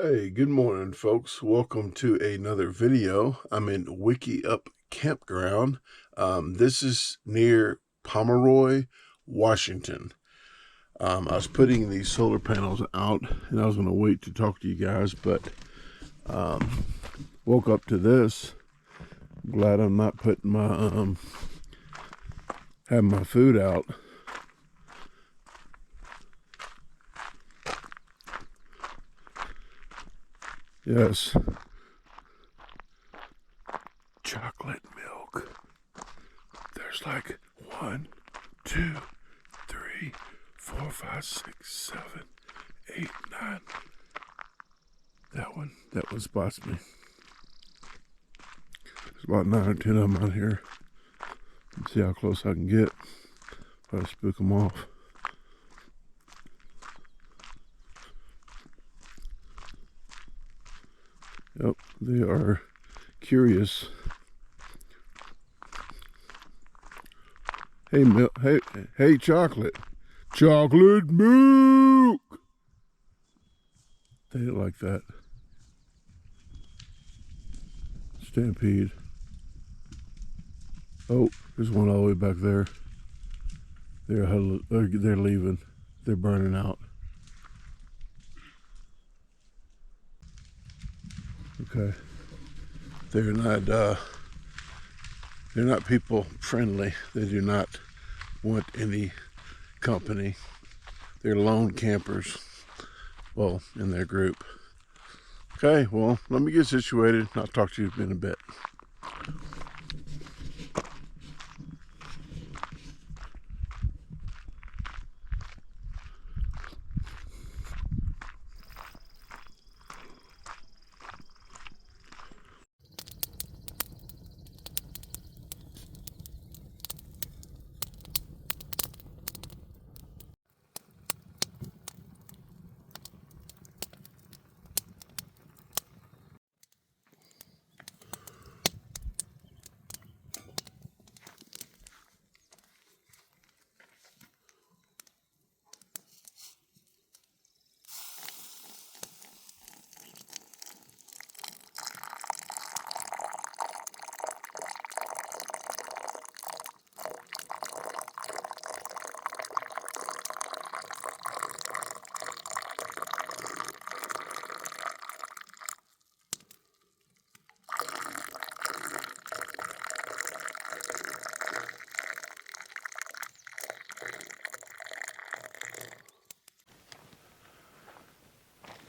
Hey, good morning, folks. Welcome to another video. I'm in Wickiup Campground. This is near Pomeroy, Washington. I was putting these solar panels out, and I was going to wait to talk to you guys, but woke up to this. I'm glad I'm not putting my having my food out. Yes. Chocolate milk. There's like 1, 2, 3, 4, 5, 6, 7, 8, 9. That one spots me. There's about 9 or 10 of them out here. Let's see how close I can get. Try to spook them off. Yep, they are curious. Hey, milk. Hey, chocolate. Chocolate milk. They like that. Stampede. Oh, there's one all the way back there. They're leaving. They're burning out. Okay. They're not people friendly. They do not want any company. They're lone campers. Well, in their group. Okay, well, let me get situated. I'll talk to you in a bit.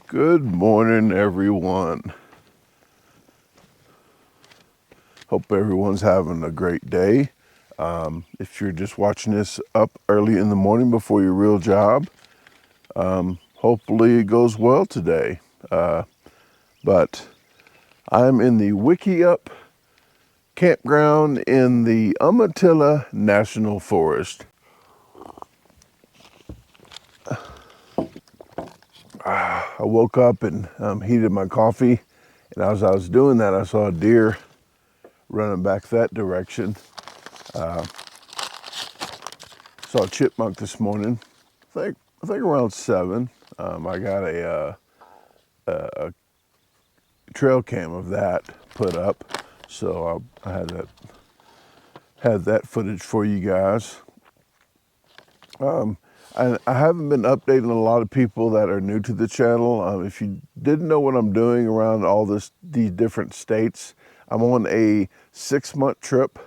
Good morning, everyone. Hope everyone's having a great day. If you're just watching this up early in the morning before your real job, hopefully it goes well today. But I'm in the Wickiup Campground in the Umatilla National Forest. I woke up and heated my coffee, and as I was doing that, I saw a deer running back that direction. Saw a chipmunk this morning. I think around 7. I got a trail cam of that put up, so I had that footage for you guys. I haven't been updating a lot of people that are new to the channel. If you didn't know what I'm doing around all these different states, I'm on a 6-month trip.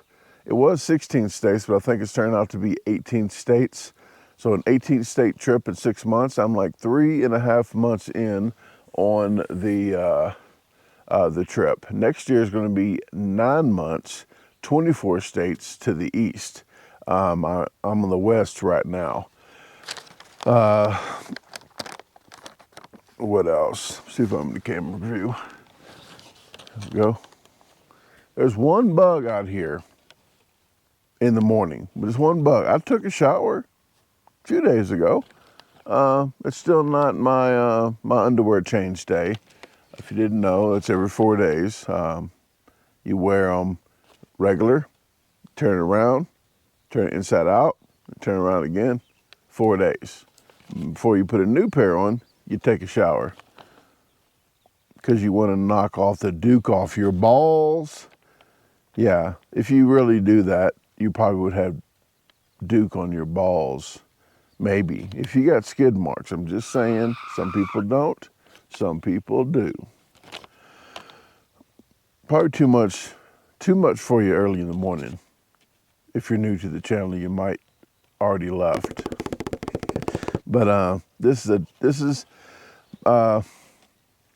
It was 16 states, but I think it's turned out to be 18 states. So an 18-state trip in 6 months. I'm like 3.5 months in on the trip. Next year is going to be 9 months, 24 states to the east. I'm on the west right now. What else? See if I'm in the camera view. There we go. There's one bug out here in the morning, but it's one bug. I took a shower a few days ago. It's still not my my underwear change day. If you didn't know, it's every 4 days. You wear them regular, turn it around, turn it inside out, turn it around again, 4 days. Before you put a new pair on, you take a shower. because you want to knock off the Duke off your balls. Yeah, if you really do that, you probably would have Duke on your balls. Maybe. If you got skid marks, I'm just saying, some people don't, some people do. Probably too much for you early in the morning. If you're new to the channel, you might already left. But this is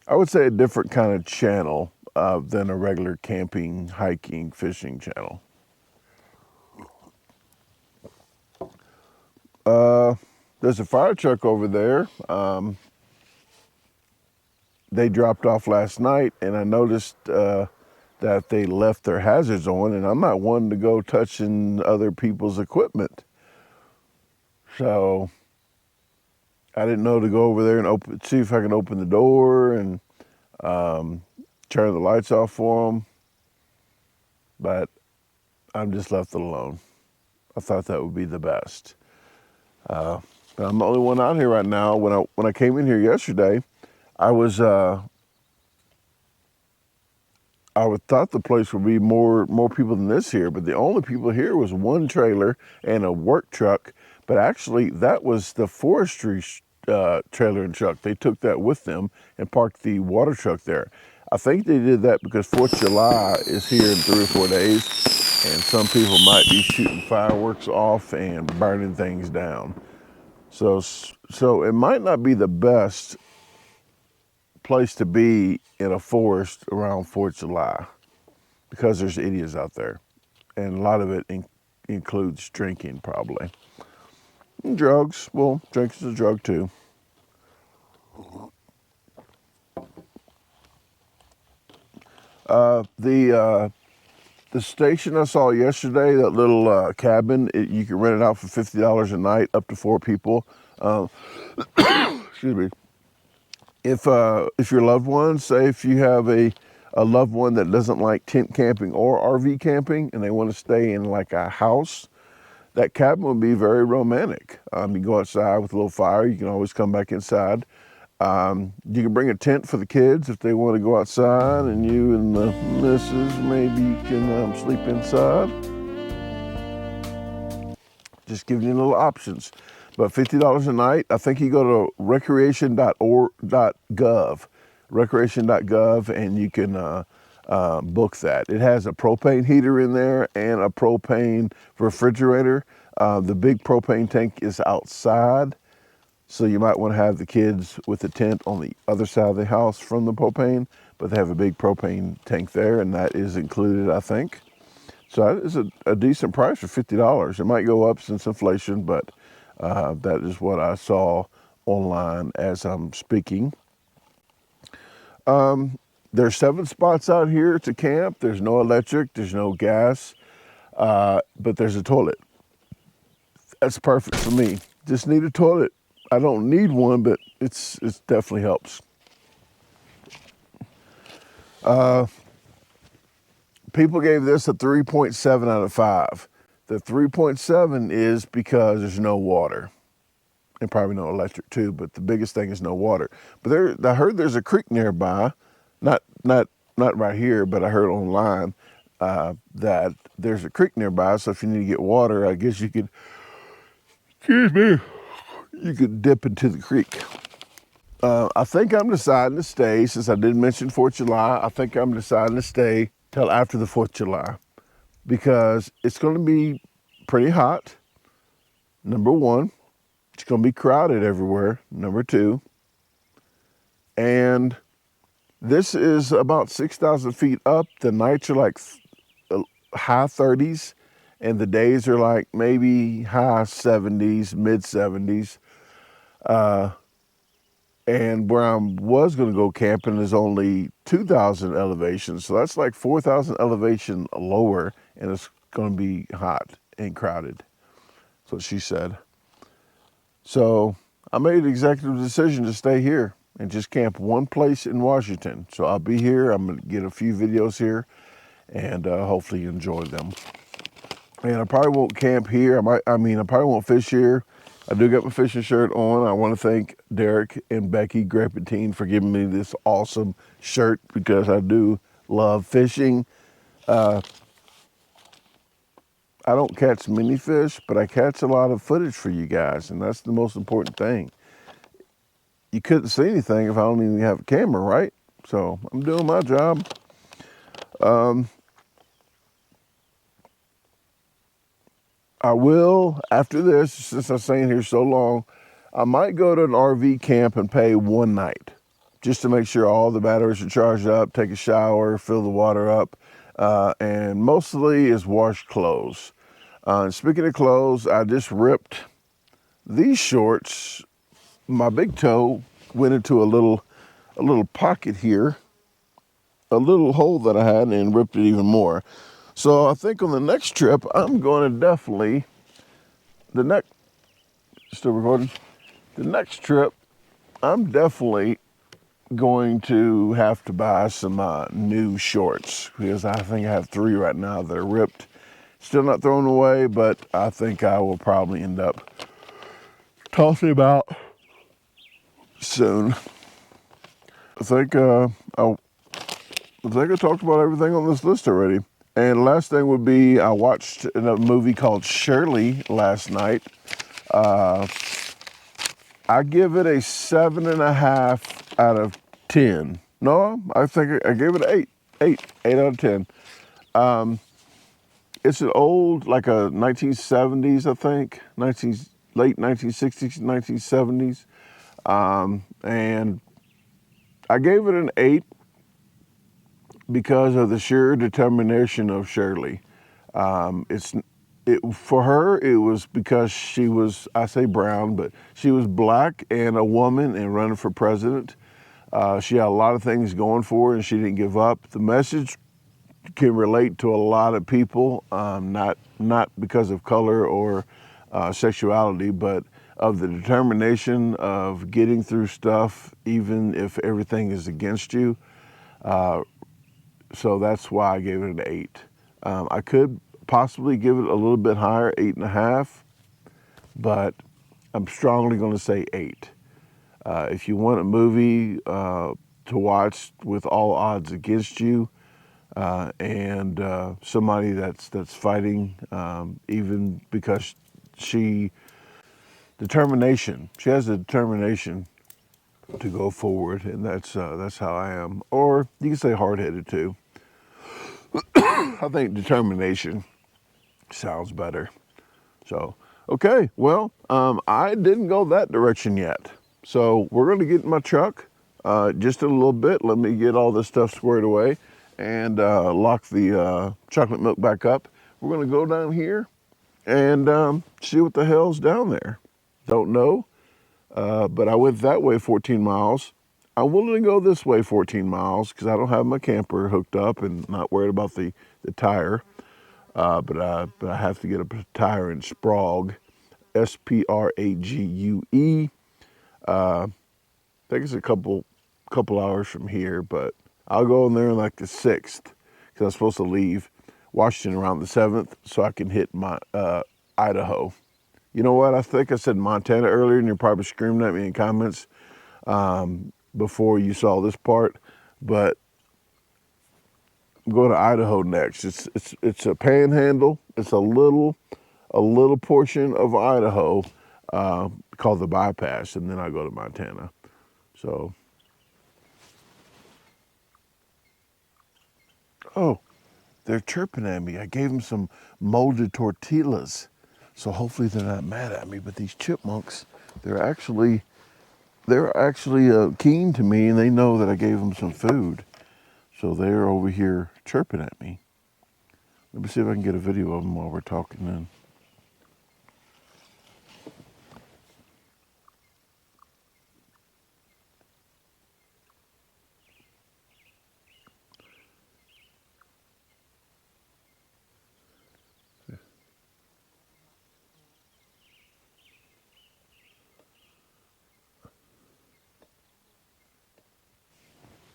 I would say a different kind of channel than a regular camping, hiking, fishing channel. There's a fire truck over there. They dropped off last night, and I noticed that they left their hazards on, and I'm not one to go touching other people's equipment. So I didn't know to go over there and see if I can open the door and turn the lights off for them. But I'm just left it alone. I thought that would be the best. But I'm the only one out here right now. When I came in here yesterday, I thought the place would be more people than this here, but the only people here was one trailer and a work truck. But actually, that was the forestry trailer and truck. They took that with them and parked the water truck there. I think they did that because 4th of July is here in 3 or 4 days, and some people might be shooting fireworks off and burning things down. So it might not be the best place to be in a forest around 4th of July because there's idiots out there, and a lot of it includes drinking probably. And drugs. Well, drinking's a drug too. The station I saw yesterday, that little cabin, you can rent it out for $50 a night, up to 4 people. Excuse me. If your loved one, say if you have a loved one that doesn't like tent camping or RV camping and they want to stay in like a house, that cabin would be very romantic. You go outside with a little fire, you can always come back inside. You can bring a tent for the kids if they want to go outside, and you and the missus maybe can sleep inside. Just giving you little options. But $50 a night, I think you go to recreation.gov, and you can book that. It has a propane heater in there and a propane refrigerator. The big propane tank is outside, so you might want to have the kids with the tent on the other side of the house from the propane, but they have a big propane tank there, and that is included, I think. So that is a decent price for $50. It might go up since inflation, but that is what I saw online as I'm speaking. There's 7 spots out here to camp. There's no electric, there's no gas, but there's a toilet. That's perfect for me. Just need a toilet. I don't need one, but it definitely helps. People gave this a 3.7 out of 5. The 3.7 is because there's no water, and probably no electric too, but the biggest thing is no water. But I heard there's a creek nearby, not right here, but I heard online that there's a creek nearby, so if you need to get water, I guess you could, you could dip into the creek. I think I'm deciding to stay, since I did mention 4th of July, I think I'm deciding to stay till after the 4th of July, because it's going to be pretty hot, number 1. It's going to be crowded everywhere, number 2. And this is about 6,000 feet up. The nights are like high 30s, and the days are like maybe high 70s, mid 70s. And where I was going to go camping is only 2,000 elevation, so that's like 4,000 elevation lower, and it's going to be hot and crowded. That's what she said. So I made an executive decision to stay here and just camp one place in Washington. So I'll be here. I'm going to get a few videos here, and hopefully you enjoy them. And I probably won't camp here. I probably won't fish here I do got my fishing shirt on. I want to thank Derek and Becky Grapentine for giving me this awesome shirt because I do love fishing. I don't catch many fish, but I catch a lot of footage for you guys, and that's the most important thing. You couldn't see anything if I don't even have a camera, right? So I'm doing my job. I will, after this, since I'm staying here so long, I might go to an RV camp and pay one night just to make sure all the batteries are charged up, take a shower, fill the water up, and mostly is wash clothes. Speaking of clothes, I just ripped these shorts. My big toe went into a little pocket here, a little hole that I had, and ripped it even more. So I think on the next trip, I'm going to definitely, still recording? The next trip, I'm definitely going to have to buy some new shorts because I think I have 3 right now that are ripped. Still not thrown away, but I think I will probably end up tossing them out soon. I think I talked about everything on this list already. And the last thing would be I watched a movie called Shirley last night. I give it a 7.5 out of 10. No, I think I gave it an 8 out of 10. It's an old, like a 1970s, I think, late 1960s, 1970s. And I gave it an 8 because of the sheer determination of Shirley. For her, it was because she was, I say brown, but she was black and a woman and running for president. She had a lot of things going for her and she didn't give up. The message can relate to a lot of people, not because of color or sexuality, but of the determination of getting through stuff, even if everything is against you. So that's why I gave it an 8. I could possibly give it a little bit higher, 8.5, but I'm strongly going to say 8. If you want a movie to watch with all odds against you, and somebody that's fighting, even because she has the determination to go forward, and that's how I am. Or you can say hard-headed too. I think determination sounds better. So, okay, well, I didn't go that direction yet. So we're going to get in my truck just a little bit. Let me get all this stuff squared away and lock the chocolate milk back up. We're going to go down here and see what the hell's down there. Don't know, but I went that way 14 miles. I'm willing to go this way 14 miles because I don't have my camper hooked up and not worried about the tire. But I have to get a tire in Sprague, Sprague. I think it's a couple hours from here, but I'll go in there on like the 6th because I'm supposed to leave Washington around the 7th so I can hit my Idaho. You know what? I think I said Montana earlier, and you're probably screaming at me in comments before you saw this part, but go to Idaho next. It's a panhandle. It's a little portion of Idaho called the bypass, and then I go to Montana. So, oh, they're chirping at me. I gave them some molded tortillas, so hopefully they're not mad at me. But these chipmunks, they're actually keen to me, and they know that I gave them some food. So they're over here chirping at me. Let me see if I can get a video of them while we're talking then.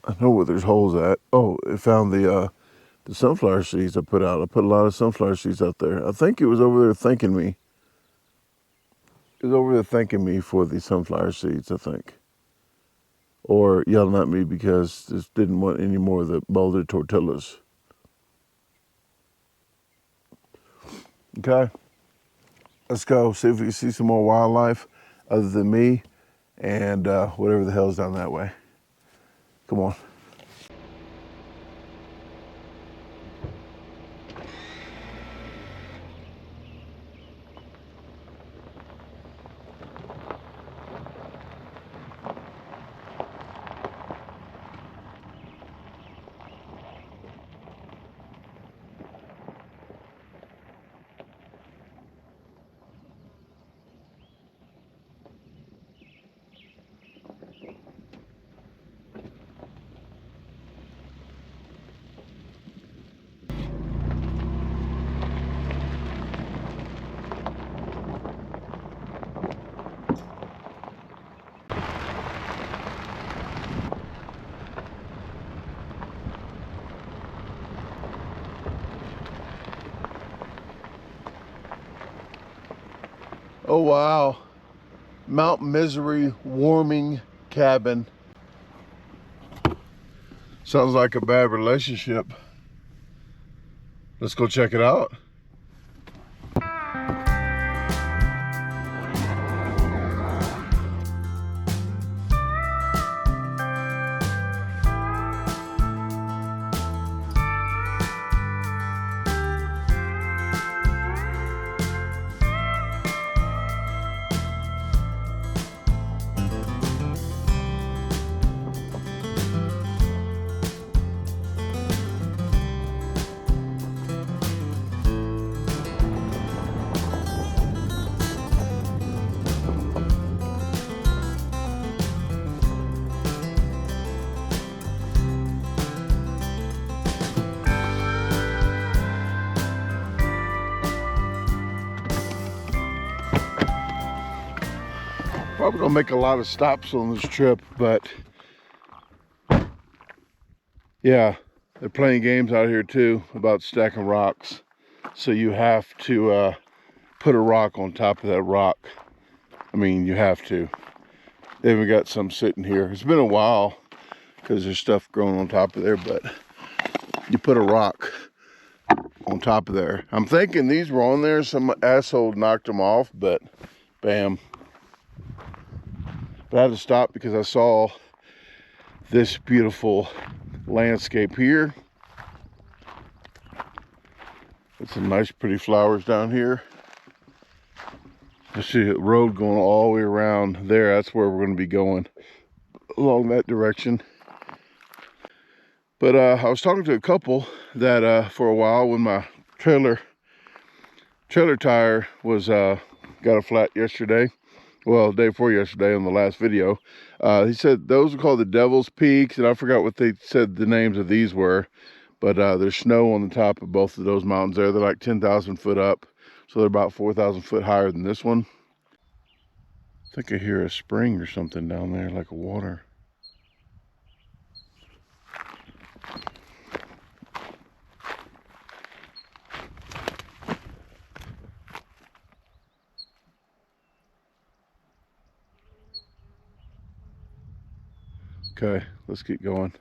I know where there's holes at. Oh, it found the sunflower seeds I put out. I put a lot of sunflower seeds out there. I think it was over there thanking me. is over there thanking me for the sunflower seeds, I think. Or yelling at me because just didn't want any more of the boulder tortillas. Okay, let's go see if we can see some more wildlife other than me and whatever the hell's down that way. Come on. Oh wow, Mount Misery warming cabin. Sounds like a bad relationship. Let's go check it out. Probably gonna make a lot of stops on this trip, but yeah, they're playing games out here too about stacking rocks. So you have to put a rock on top of that rock. I mean, you have to. They even got some sitting here. It's been a while because there's stuff growing on top of there, but you put a rock on top of there. I'm thinking these were on there. Some asshole knocked them off, but bam. But I had to stop because I saw this beautiful landscape here. With some nice pretty flowers down here. I see a road going all the way around there. That's where we're going to be going, along that direction. But I was talking to a couple that for a while when my trailer tire was got a flat yesterday. Well, day before yesterday on the last video. He said those are called the Devil's Peaks, and I forgot what they said the names of these were. But there's snow on the top of both of those mountains there. They're like 10,000 foot up. So they're about 4,000 foot higher than this one. I think I hear a spring or something down there, like a water. Okay, let's keep going.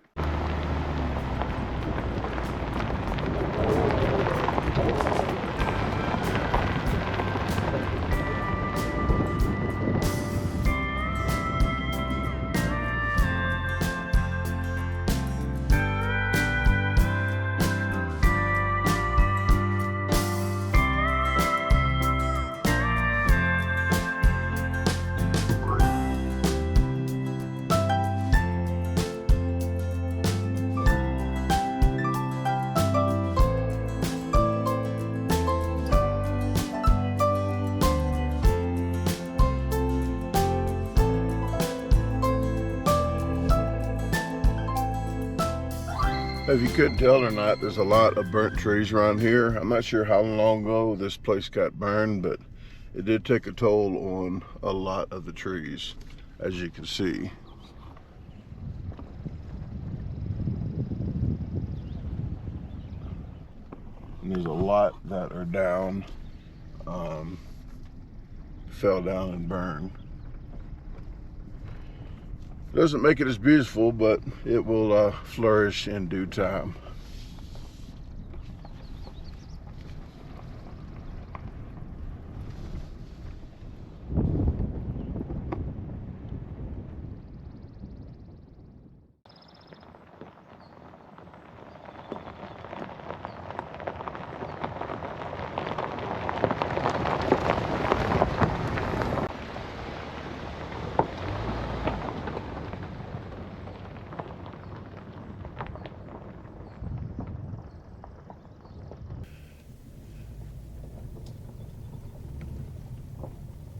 If you couldn't tell or not, there's a lot of burnt trees around here. I'm not sure how long ago this place got burned, but it did take a toll on a lot of the trees, as you can see. And there's a lot that are down. fell down and burned. Doesn't make it as beautiful, but it will flourish in due time.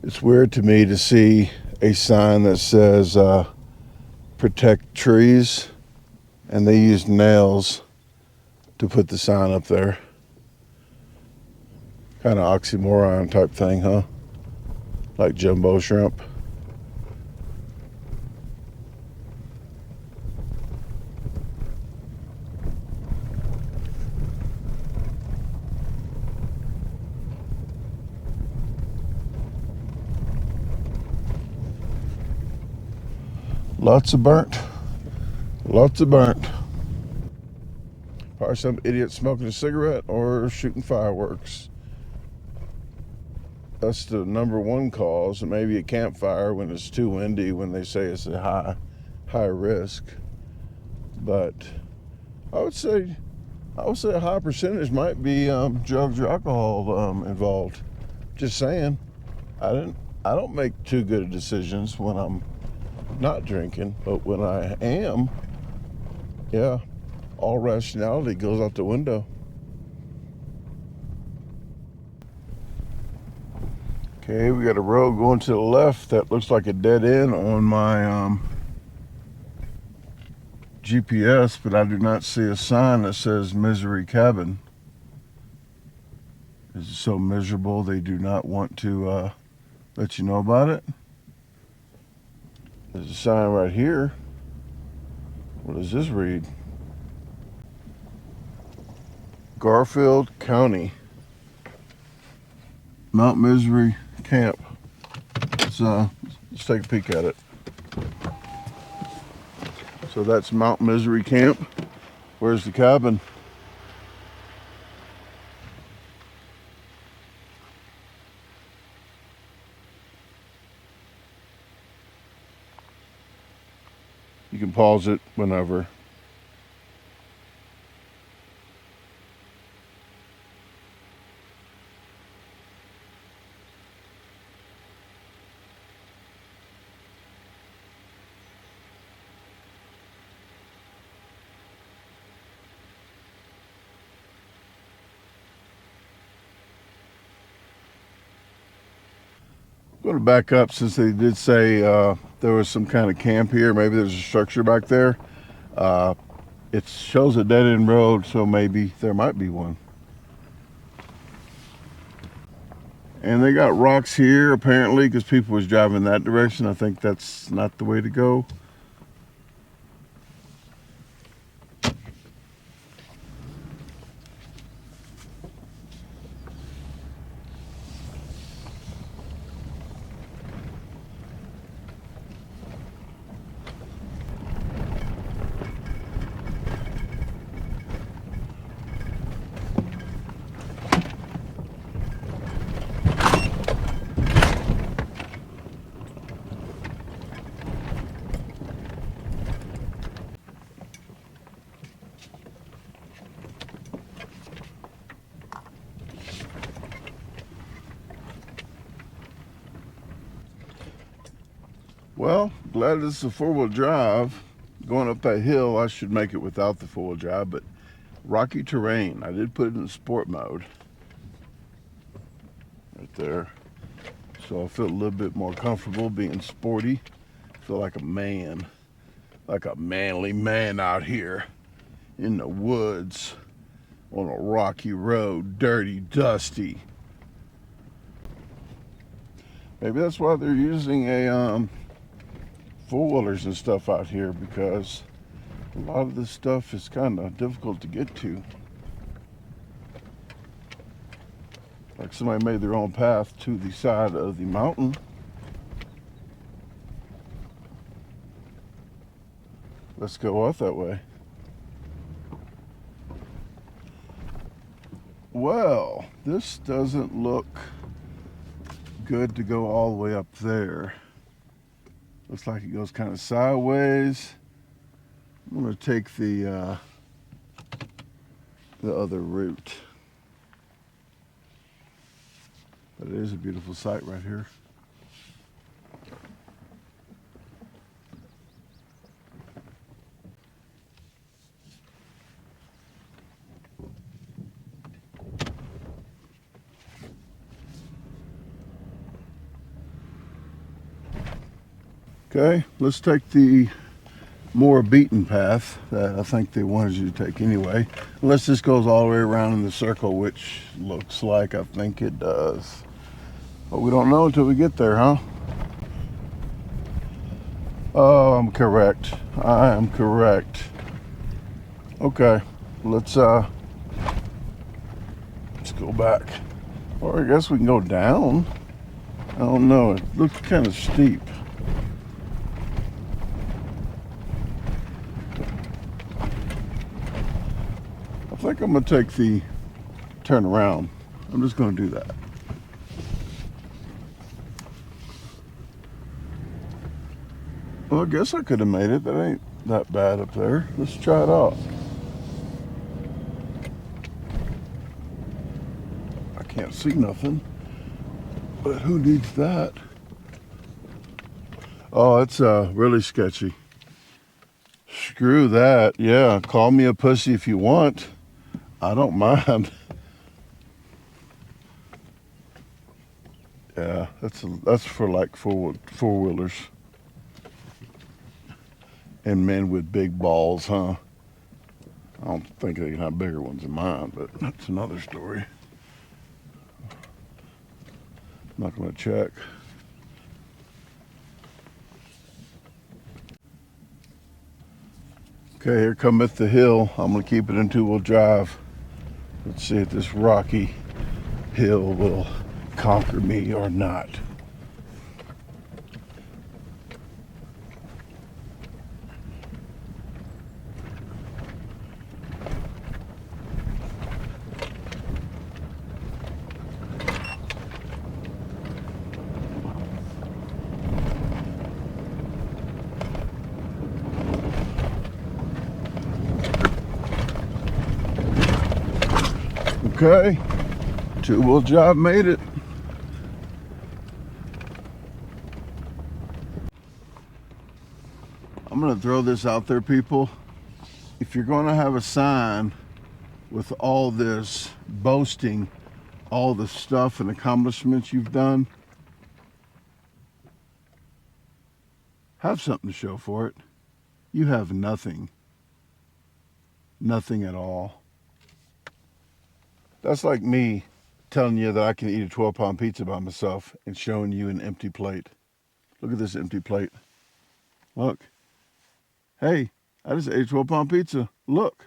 It's weird to me to see a sign that says protect trees, and they use nails to put the sign up there. Kind of oxymoron type thing, huh? Like jumbo shrimp. Lots of burnt. Lots of burnt. Probably some idiot smoking a cigarette or shooting fireworks. That's the number one cause. Maybe a campfire when it's too windy, when they say it's a high risk. But I would say a high percentage might be drugs or alcohol involved. Just saying. I don't make too good of decisions when I'm not drinking, but when I am, yeah, all rationality goes out the window. Okay, we got a road going to the left that looks like a dead end on my GPS, but I do not see a sign that says Misery Cabin. Is it so miserable they do not want to let you know about it? There's a sign right here. What does this read? Garfield County, Mount Misery Camp. Let's take a peek at it. So that's Mount Misery Camp. Where's the cabin? You can pause it whenever. I'm going to back up since they did say there was some kind of camp here. Maybe there's a structure back there. It shows a dead-end road, so maybe there might be one. And they got rocks here, apparently, because people was driving that direction. I think that's not the way to go. Well, glad this is a four-wheel drive. Going up that hill, I should make it without the four-wheel drive, but rocky terrain. I did put it in sport mode. Right there. So I feel a little bit more comfortable being sporty. I feel like a man. Like a manly man out here in the woods on a rocky road, dirty, dusty. Maybe that's why they're using a four-wheelers and stuff out here, because a lot of this stuff is kind of difficult to get to. Like somebody made their own path to the side of the mountain. Let's go out that way. Well, this doesn't look good to go all the way up there. Looks like it goes kind of sideways. I'm going to take the other route. But it is a beautiful sight right here. Okay, let's take the more beaten path that I think they wanted you to take anyway. Unless this goes all the way around in the circle, which looks like I think it does. But we don't know until we get there, huh? Oh, I'm correct. I am correct. Okay, let's go back. Or I guess we can go down. I don't know, it looks kind of steep. I think I'm gonna take the turn around. I'm just gonna do that. Well, I guess I could have made it. That ain't that bad up there. Let's try it out. I can't see nothing, but who needs that? Oh, it's really sketchy. Screw that. Yeah, call me a pussy if you want. I don't mind. Yeah, that's for like four-wheelers. And men with big balls, huh? I don't think they can have bigger ones than mine, but that's another story. Not gonna check. Okay, here cometh the hill. I'm gonna keep it in two-wheel drive. Let's see if this rocky hill will conquer me or not. Okay, two-wheel drive made it. I'm gonna throw this out there, people. If you're gonna have a sign with all this boasting, all the stuff and accomplishments you've done, have something to show for it. You have nothing. Nothing at all. That's like me telling you that I can eat a 12-pound pizza by myself and showing you an empty plate. Look at this empty plate. Look. Hey, I just ate a 12-pound pizza. Look.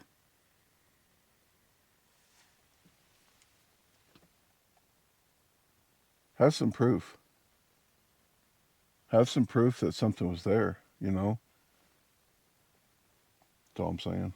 Have some proof. Have some proof that something was there, you know? That's all I'm saying.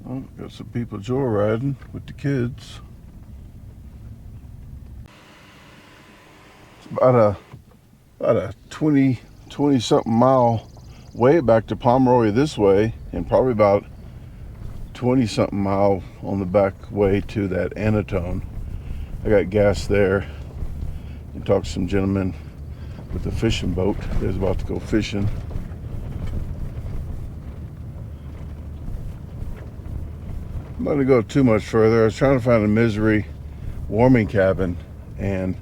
Oh, got some people joyriding with the kids. It's about a 20-something mile way back to Pomeroy this way, and probably about 20-something mile on the back way to that Anatone. I got gas there and talked to some gentlemen with a fishing boat. They was about to go fishing. I'm not gonna go too much further. I was trying to find a misery warming cabin, and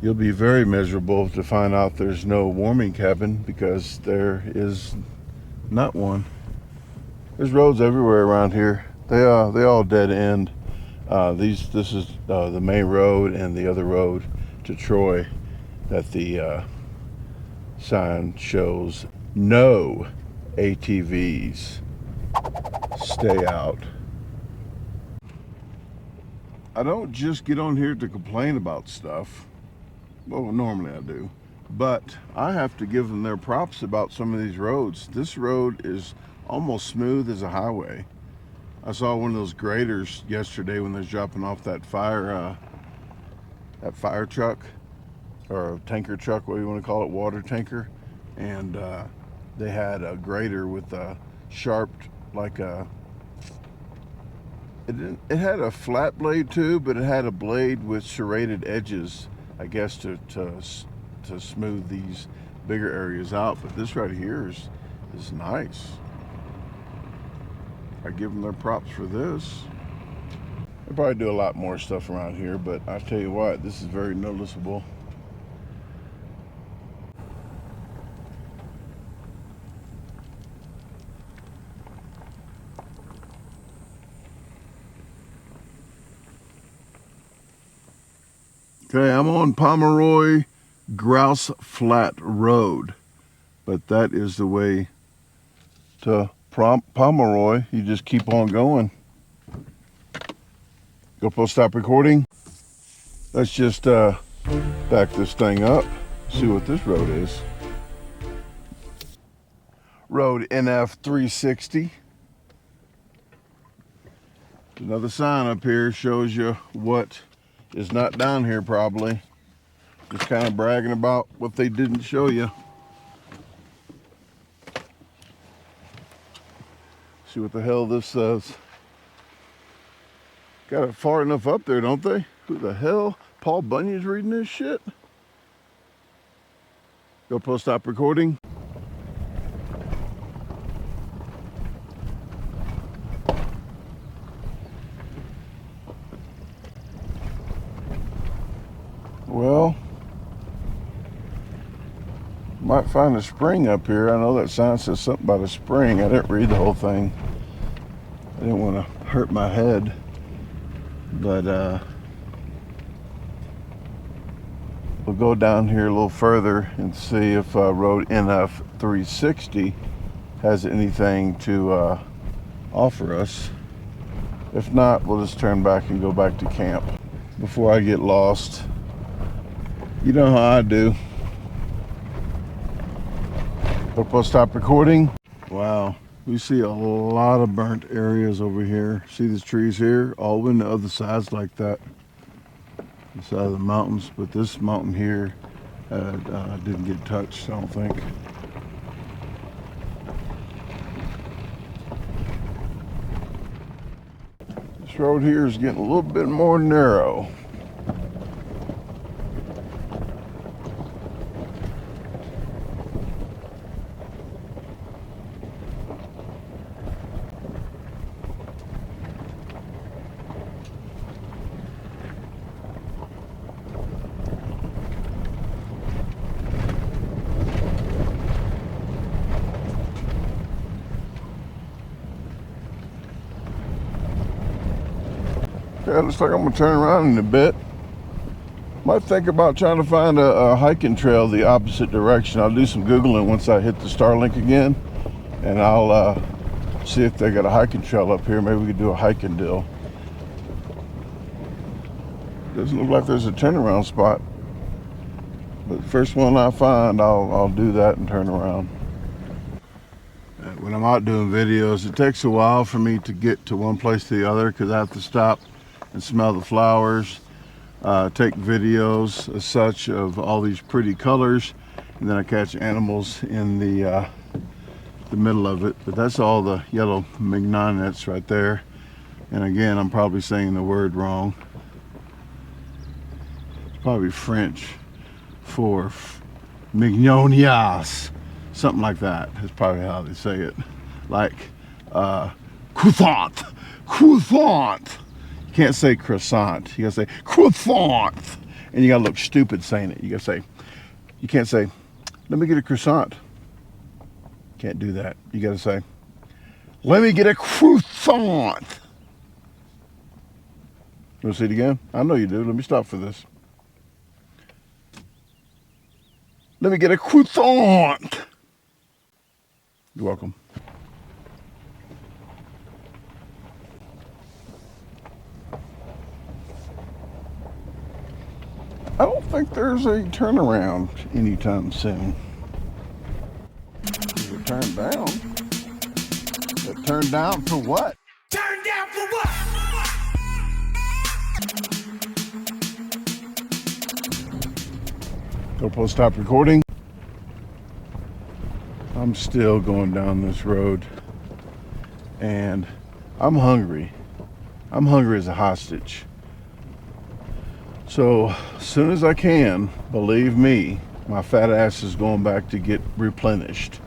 You'll be very miserable to find out there's no warming cabin, because there is not one. There's roads everywhere around here. They all dead end. This is the main road and the other road to Troy that the sign shows no ATVs. Stay out. I don't just get on here to complain about stuff. Well, normally I do, but I have to give them their props about some of these roads. This road is almost smooth as a highway. I saw one of those graders yesterday when they was dropping off that fire truck, or a tanker truck, what do you want to call it, water tanker, and they had a grader with a sharped, like a, it had a flat blade too, but it had a blade with serrated edges, I guess to smooth these bigger areas out. But this right here is nice. I give them their props for this. They probably do a lot more stuff around here, but I tell you what, this is very noticeable. Okay, I'm on Pomeroy Grouse Flat Road, but that is the way to Pomeroy. You just keep on going. GoPro stop recording. Let's just back this thing up, see what this road is. Road NF 360. Another sign up here shows you what is not down here probably. Just kind of bragging about what they didn't show you. See what the hell this says. Got it far enough up there, don't they? Who the hell? Paul Bunyan's reading this shit? GoPro stop recording. Well, might find a spring up here. I know that sign says something about a spring. I didn't read the whole thing. I didn't want to hurt my head. But we'll go down here a little further and see if road NF 360 has anything to offer us. If not, we'll just turn back and go back to camp before I get lost. You know how I do. GoPro stop recording. Wow, we see a lot of burnt areas over here. See these trees here? All in the other sides like that. The side of the mountains, but this mountain here didn't get touched, I don't think. This road here is getting a little bit more narrow. Yeah, looks like I'm gonna turn around in a bit. Might think about trying to find a hiking trail the opposite direction. I'll do some Googling once I hit the Starlink again, and I'll see if they got a hiking trail up here. Maybe we could do a hiking deal. Doesn't look like there's a turnaround spot, but the first one I find, I'll do that and turn around. When I'm out doing videos, it takes a while for me to get to one place to the other because I have to stop and smell the flowers, take videos as such of all these pretty colors, and then I catch animals in the middle of it. But that's all the yellow mignonets right there. And again, I'm probably saying the word wrong. It's probably French for mignonias, something like that. That's probably how they say it. Like croissant. You can't say croissant. You gotta say croissant. And you gotta look stupid saying it. You gotta say, you can't say, let me get a croissant. Can't do that. You gotta say, let me get a croissant. You wanna see it again? I know you do. Let me stop for this. Let me get a croissant. You're welcome. I don't think there's a turnaround anytime soon. Is it turned down? It turned down for what? Turned down for what? GoPro stop recording. I'm still going down this road and I'm hungry. I'm hungry as a hostage. So as soon as I can, believe me, my fat ass is going back to get replenished.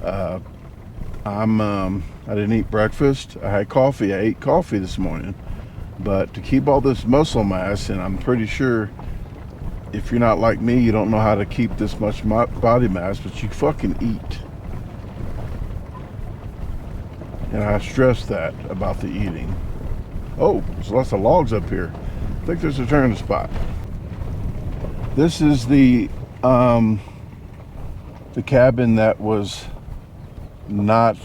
I didn't eat breakfast. I had coffee. I ate coffee this morning. But to keep all this muscle mass, and I'm pretty sure if you're not like me, you don't know how to keep this much body mass, but you fucking eat. And I stress that about the eating. Oh, there's lots of logs up here. I think there's a turning spot. This is the cabin that was not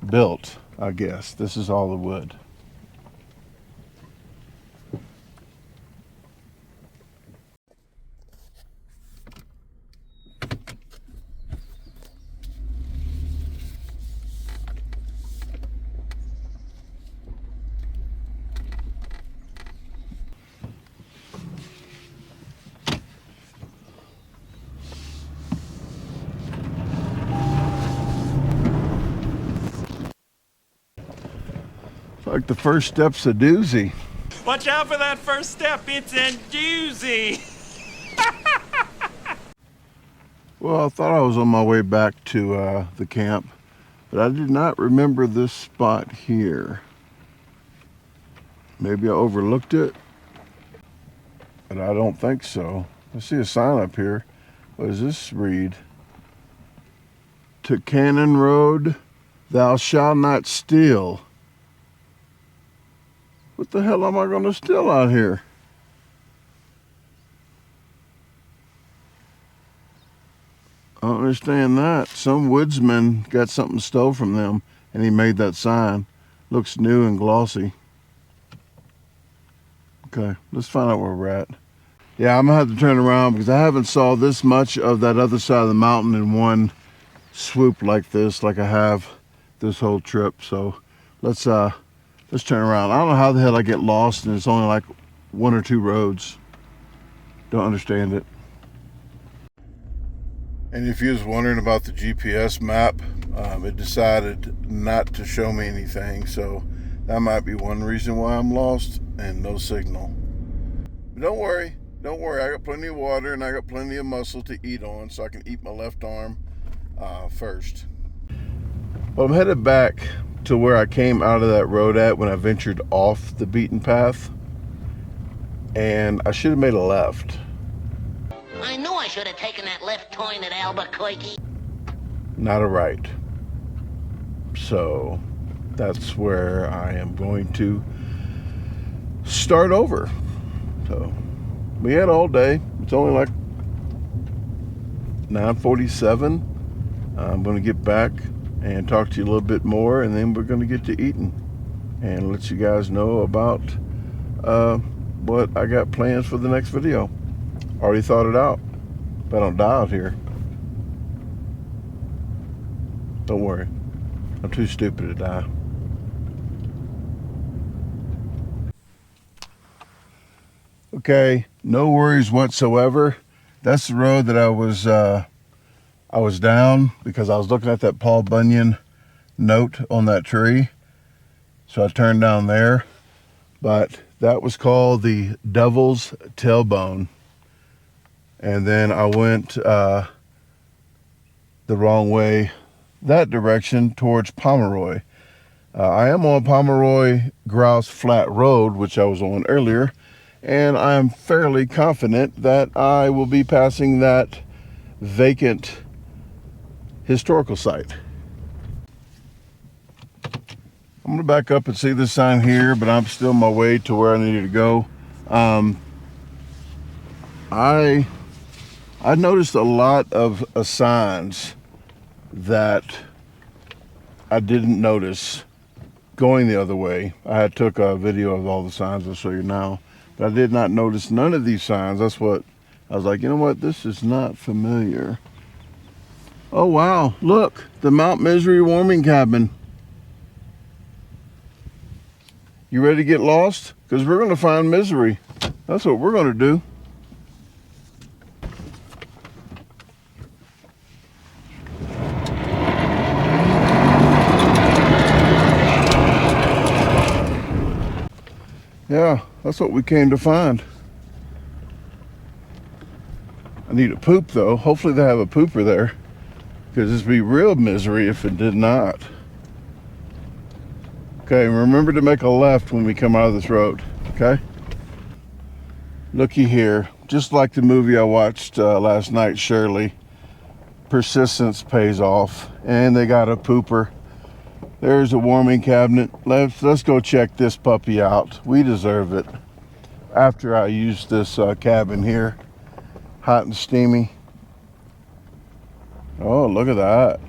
built, I guess. This is all the wood. Like the first step's a doozy. Watch out for that first step. It's a doozy. Well, I thought I was on my way back to the camp, but I did not remember this spot here. Maybe I overlooked it, but I don't think so. I see a sign up here. What does this read? To Cannon Road, thou shalt not steal. What the hell am I going to steal out here? I don't understand that. Some woodsman got something stole from them and he made that sign. Looks new and glossy. Okay, let's find out where we're at. Yeah, I'm gonna have to turn around because I haven't saw this much of that other side of the mountain in one swoop like this, like I have this whole trip. So let's turn around. I don't know how the hell I get lost and it's only like one or two roads. Don't understand it. And if you was wondering about the GPS map, it decided not to show me anything. So that might be one reason why I'm lost and no signal. But don't worry. I got plenty of water and I got plenty of muscle to eat on, so I can eat my left arm first. Well, I'm headed back to where I came out of that road at when I ventured off the beaten path, and I should have made a left. I knew I should have taken that left turn at Albuquerque. Not a right. So that's where I am going to start over. So we had all day. It's only like 9:47. I'm going to get back and talk to you a little bit more, and then we're going to get to eating and let you guys know about what I got plans for the next video. Already thought it out, but I don't die out here. Don't worry, I'm too stupid to die. Okay, no worries whatsoever. That's the road that I was down because I was looking at that Paul Bunyan note on that tree. So I turned down there, but that was called the Devil's Tailbone. And then I went the wrong way, that direction towards Pomeroy. I am on Pomeroy Grouse Flat Road, which I was on earlier. and I'm fairly confident that I will be passing that vacant historical site. I'm gonna back up and see this sign here, but I'm still on my way to where I needed to go. I noticed a lot of signs that I didn't notice going the other way. I took a video of all the signs. I'll show you now, but I did not notice none of these signs. That's what I was like, you know what, this is not familiar. Oh wow, look, the Mount Misery warming cabin. You ready to get lost? Because we're going to find misery. That's what we're going to do. Yeah, that's what we came to find. I need a poop though. Hopefully they have a pooper there, because this would be real misery if it did not. Okay, remember to make a left when we come out of this road, okay? Looky here, just like the movie I watched last night, Shirley, persistence pays off, and they got a pooper. There's a warming cabinet. Let's go check this puppy out. We deserve it. After I use this cabin here, hot and steamy. Oh, look at that.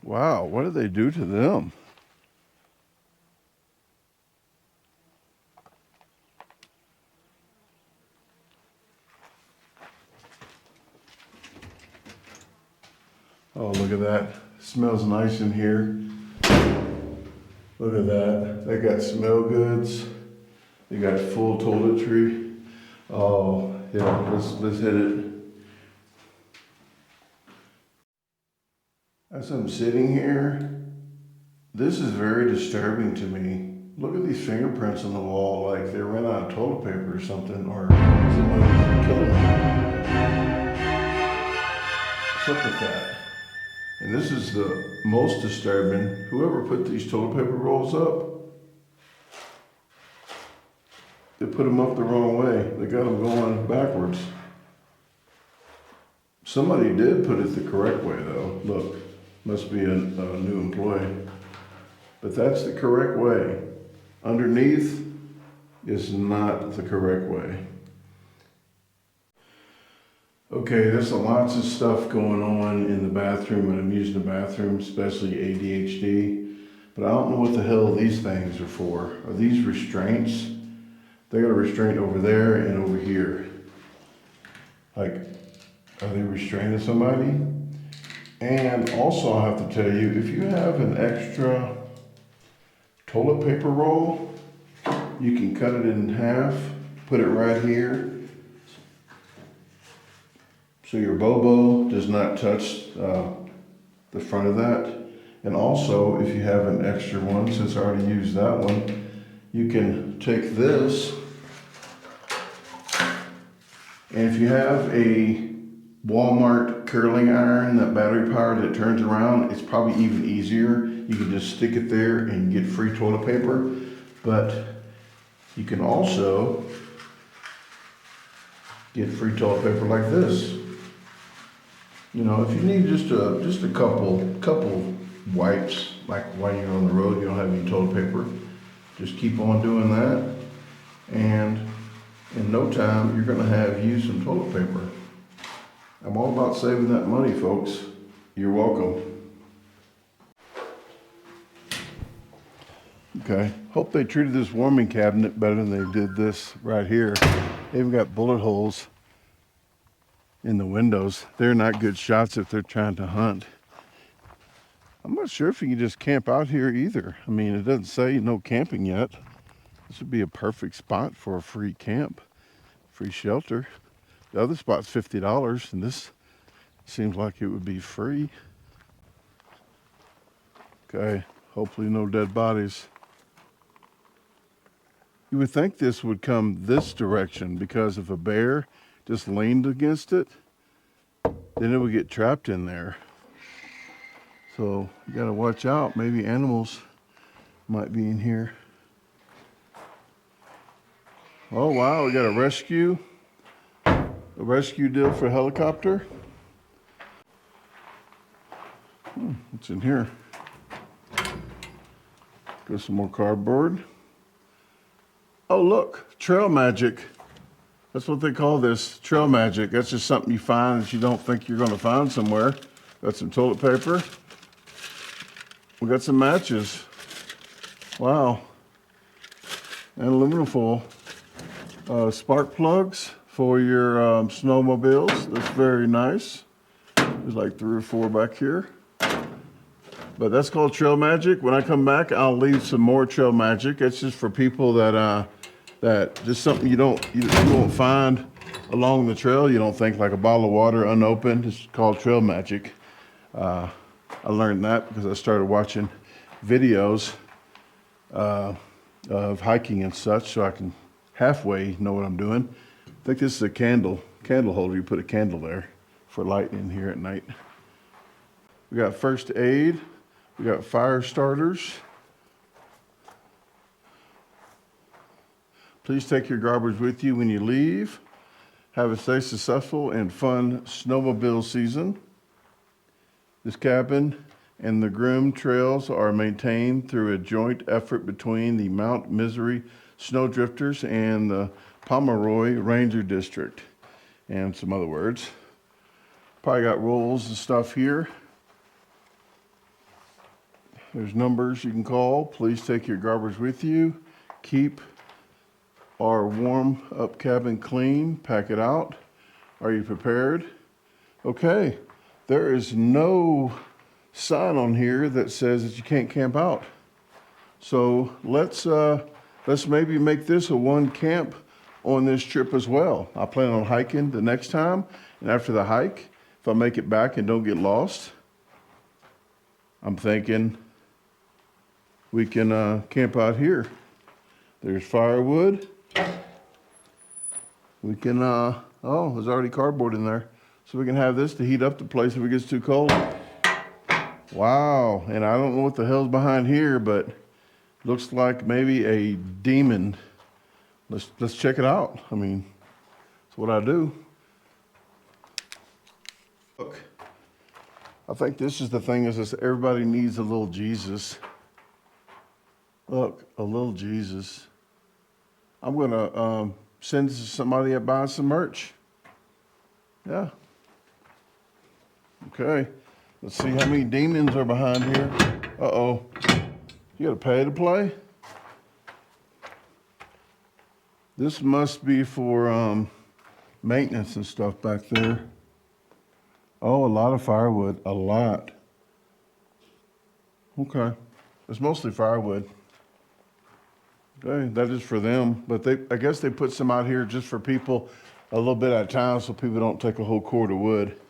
Wow, what did they do to them? Oh, look at that. Smells nice in here. Look at that. They got smell goods. They got full toiletry. Oh, yeah, let's hit it. As I'm sitting here, this is very disturbing to me. Look at these fingerprints on the wall, like they ran out of toilet paper or something, or somebody killed them. What's up with that? And this is the most disturbing. Whoever put these toilet paper rolls up, they put them up the wrong way. They got them going backwards. Somebody did put it the correct way though. Look, must be a new employee. But that's the correct way. Underneath is not the correct way. Okay, there's lots of stuff going on in the bathroom when I'm using the bathroom, especially ADHD. But I don't know what the hell these things are for. Are these restraints? They got a restraint over there and over here. Like, are they restraining somebody? And also I have to tell you, if you have an extra toilet paper roll, you can cut it in half, put it right here, so your Bobo does not touch the front of that. And also, if you have an extra one, since I already used that one, you can take this, and if you have a Walmart curling iron, that battery powered that turns around, it's probably even easier. You can just stick it there and get free toilet paper. But you can also get free toilet paper like this. You know, if you need just a couple wipes, like while you're on the road, you don't have any toilet paper, just keep on doing that, and in no time you're gonna have used some toilet paper. I'm all about saving that money, folks. You're welcome. Okay, hope they treated this warming cabinet better than they did this right here. They even got bullet holes in the windows. They're not good shots if they're trying to hunt. I'm not sure if you can just camp out here either. I mean, it doesn't say no camping yet. This would be a perfect spot for a free camp, free shelter. The other spot's $50, and this seems like it would be free. Okay, hopefully no dead bodies. You would think this would come this direction because if a bear just leaned against it, then it would get trapped in there. So you gotta watch out. Maybe animals might be in here. Oh wow, we got a rescue deal for a helicopter. What's in here? Got some more cardboard. Oh look, trail magic. That's what they call this, trail magic. That's just something you find that you don't think you're gonna find somewhere. Got some toilet paper. We got some matches. Wow. And aluminum foil. Spark plugs for your snowmobiles. That's very nice. There's like 3 or 4 back here. But that's called trail magic. When I come back, I'll leave some more trail magic. It's just for people that just something you won't find along the trail. You don't think, like a bottle of water unopened. It's called trail magic. I learned that because I started watching videos of hiking and such, so I can halfway know what I'm doing. I think this is a candle holder. You put a candle there for lighting in here at night. We got first aid. We got fire starters. Please take your garbage with you when you leave. Have a safe, successful, and fun snowmobile season. This cabin and the groomed trails are maintained through a joint effort between the Mount Misery Snowdrifters and the Pomeroy Ranger District, and some other words. Probably got rolls and stuff here. There's numbers you can call. Please take your garbage with you. Keep our warm up cabin clean. Pack it out. Are you prepared? Okay. There is no sign on here that says that you can't camp out. So let's maybe make this a one camp on this trip as well. I plan on hiking the next time, and after the hike, if I make it back and don't get lost, I'm thinking we can camp out here. There's firewood. We can, oh, there's already cardboard in there. So we can have this to heat up the place if it gets too cold. Wow, and I don't know what the hell's behind here, but looks like maybe a demon. Let's check it out. I mean, that's what I do. Look, I think this is the thing is everybody needs a little Jesus. Look, a little Jesus. I'm gonna send this to somebody that buys some merch. Yeah. Okay. Let's see how many demons are behind here. Uh-oh. You gotta pay to play? This must be for maintenance and stuff back there. Oh, a lot of firewood. A lot. Okay. It's mostly firewood. Okay, that is for them. But I guess they put some out here just for people a little bit at a time so people don't take a whole cord of wood.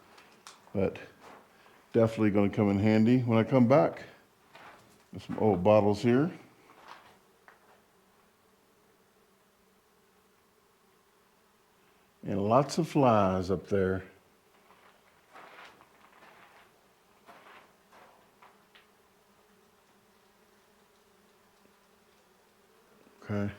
But definitely going to come in handy when I come back. There's some old bottles here. And lots of flies up there. Okay.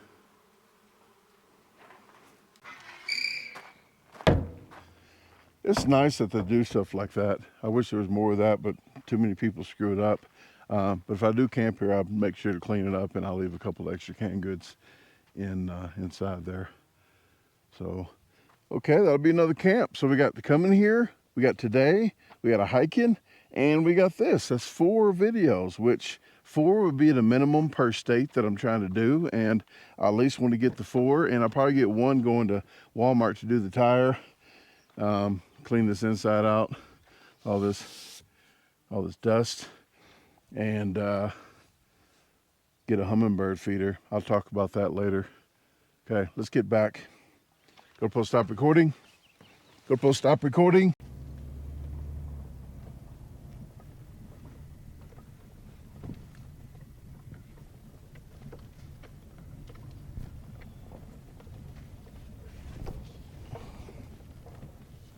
It's nice that they do stuff like that. I wish there was more of that, but too many people screw it up. But if I do camp here, I'll make sure to clean it up, and I'll leave a couple extra canned goods inside there. So, okay, that'll be another camp. So we got the coming here, we got today, we got a hiking, and we got this. That's 4 videos, which 4 would be at a minimum per state that I'm trying to do, and I at least want to get the 4, and I'll probably get 1 going to Walmart to do the tire. Clean this inside out, all this dust, and get a hummingbird feeder. I'll talk about that later. Okay, let's get back. GoPro stop recording. GoPro stop recording.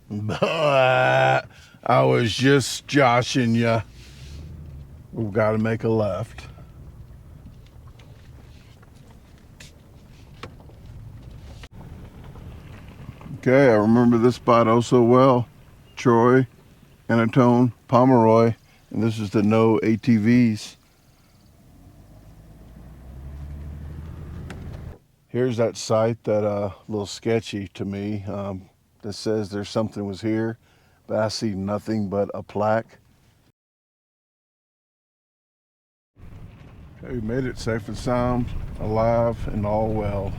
But I was just joshing you. We've got to make a left. Okay, I remember this spot oh so well. Troy, Anatone, Pomeroy, and this is the no ATVs. Here's that site that a little sketchy to me. That says there's something was here, but I see nothing but a plaque. Okay, we made it safe and sound, alive and all well.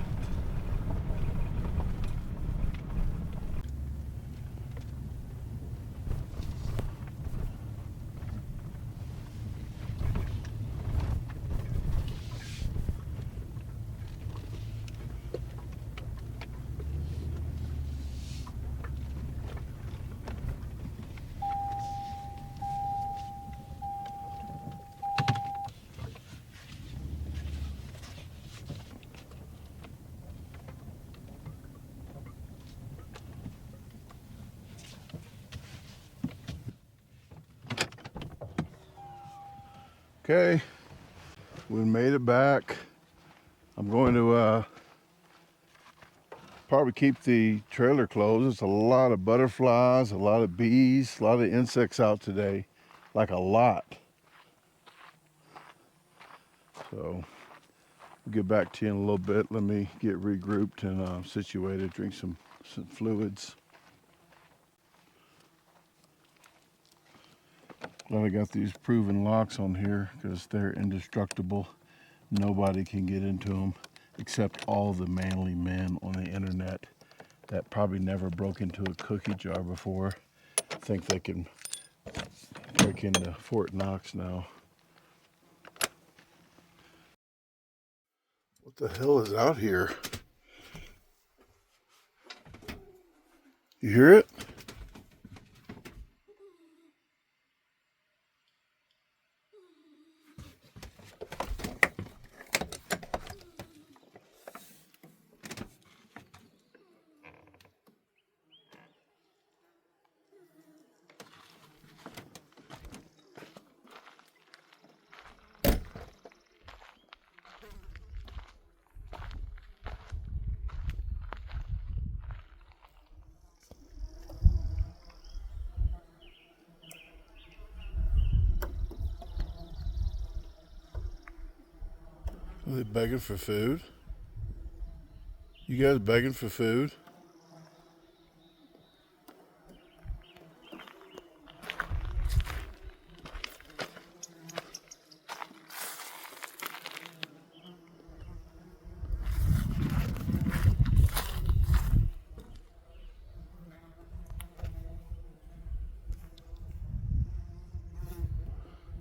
Okay, we made it back. I'm going to probably keep the trailer closed. There's a lot of butterflies, a lot of bees, a lot of insects out today, like a lot. So we'll get back to you in a little bit. Let me get regrouped and situated, drink some fluids. Glad I got these proven locks on here because they're indestructible. Nobody can get into them except all the manly men on the internet that probably never broke into a cookie jar before. Think they can break into Fort Knox now. What the hell is out here? You hear it? Are they begging for food? You guys begging for food?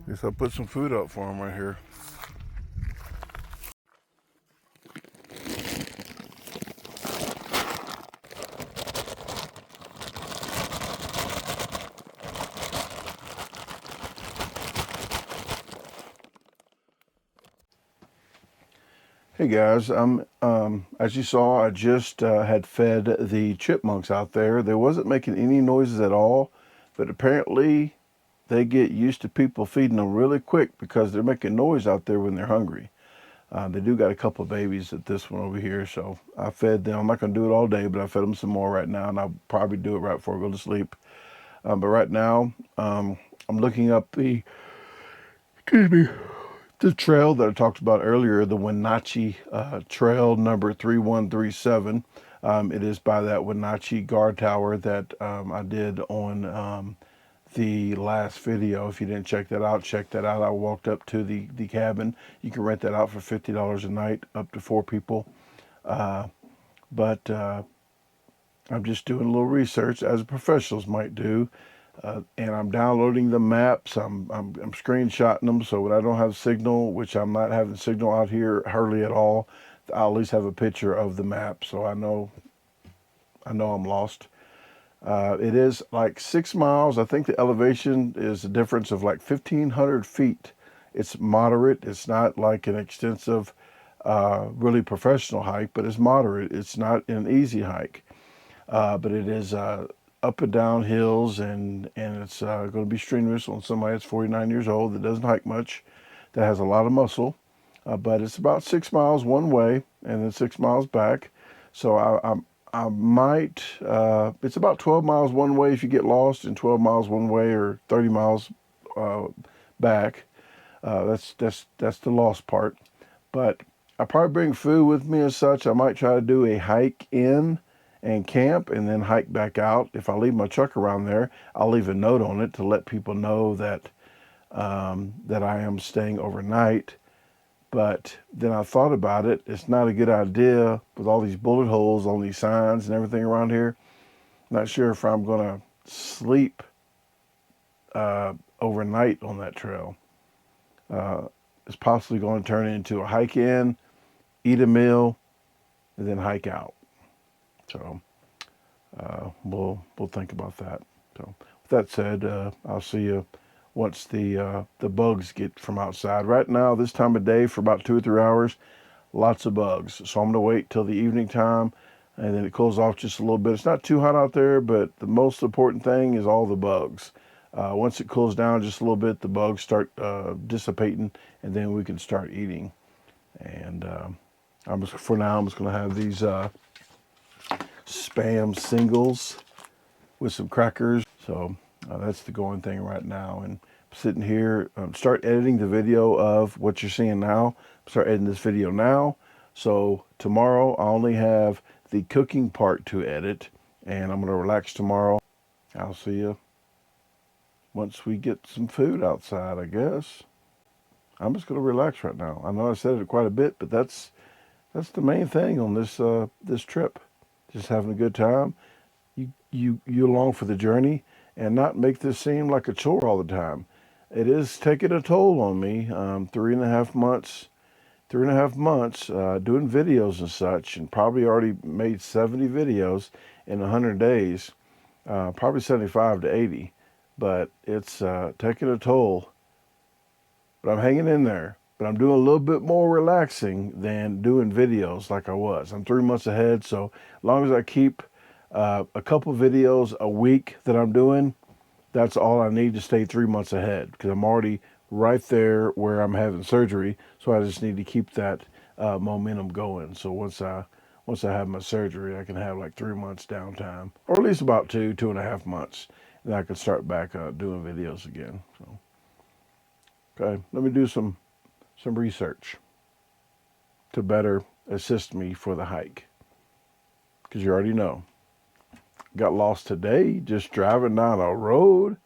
Guess I'll put some food up for them right here. Hey guys, as you saw, I just had fed the chipmunks out there. They wasn't making any noises at all, but apparently they get used to people feeding them really quick because they're making noise out there when they're hungry. They do got a couple of babies at this one over here, so I fed them. I'm not going to do it all day, but I fed them some more right now, and I'll probably do it right before I go to sleep. But right now, I'm looking up excuse me, the trail that I talked about earlier, the Wenatchee Trail number 3137. It is by that Wenatchee guard tower that I did on the last video. If you didn't check that out, check that out. I walked up to the cabin. You can rent that out for $50 a night, up to 4 people. But I'm just doing a little research, as professionals might do. And I'm downloading the maps. I'm screenshotting them, so when I don't have signal, which I'm not having signal out here hardly at all, I'll at least have a picture of the map, so I know I'm lost. It is like 6 miles. I think the elevation is a difference of like 1,500 feet. It's moderate. It's not like an extensive, really professional hike, but it's moderate. It's not an easy hike, but it is up and down hills, and it's going to be strenuous on somebody that's 49 years old that doesn't hike much, that has a lot of muscle. But it's about 6 miles one way and then 6 miles back. So I might, it's about 12 miles one way if you get lost, and 12 miles one way, or 30 miles back. That's the lost part. But I probably bring food with me as such. I might try to do a hike in and camp and then hike back out. If I leave my truck around there, I'll leave a note on it to let people know that that I am staying overnight. But then I thought about it. It's not a good idea with all these bullet holes on these signs and everything around here. Not sure if I'm going to sleep overnight on that trail. It's possibly going to turn into a hike in, eat a meal, and then hike out. So we'll think about that. So with that said, I'll see you once the bugs get from outside. Right now, this time of day, for about 2 or 3 hours, lots of bugs. So I'm going to wait till the evening time, and then it cools off just a little bit. It's not too hot out there, but the most important thing is all the bugs. Once it cools down just a little bit, the bugs start dissipating, and then we can start eating. And for now, I'm just going to have these Spam singles with some crackers. So that's the going thing right now. And I'm sitting here, start editing the video of what you're seeing now. Start editing this video now. So tomorrow I only have the cooking part to edit, and I'm going to relax tomorrow. I'll see you once we get some food outside, I guess. I'm just going to relax right now. I know I said it quite a bit, but that's the main thing on this this trip. Just having a good time. You along for the journey, and not make this seem like a chore all the time. It is taking a toll on me. 3.5 months doing videos and such, and probably already made 70 videos in 100 days, probably 75 to 80. But it's taking a toll. But I'm hanging in there. But I'm doing a little bit more relaxing than doing videos like I was. I'm 3 months ahead, so as long as I keep a couple videos a week that I'm doing, that's all I need to stay 3 months ahead, because I'm already right there where I'm having surgery. So I just need to keep that momentum going. So once I have my surgery, I can have like 3 months downtime, or at least about 2.5 months, and I can start back doing videos again. So, okay, let me do some research to better assist me for the hike, because you already know, got lost today just driving down a road.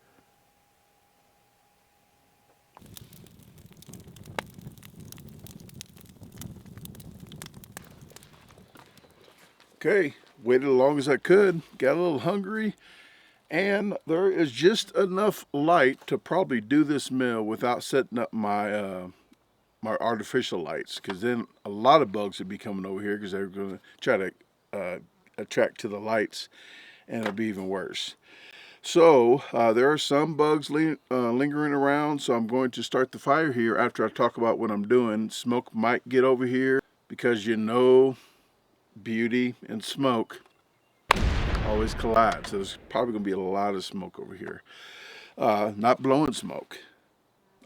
Okay, waited as long as I could, got a little hungry, and there is just enough light to probably do this meal without setting up my my artificial lights, because then a lot of bugs would be coming over here because they're going to try to attract to the lights, and it'll be even worse. So there are some bugs lingering around, so I'm going to start the fire here after I talk about what I'm doing. Smoke might get over here, because you know beauty and smoke always collide, so there's probably going to be a lot of smoke over here. Not blowing smoke.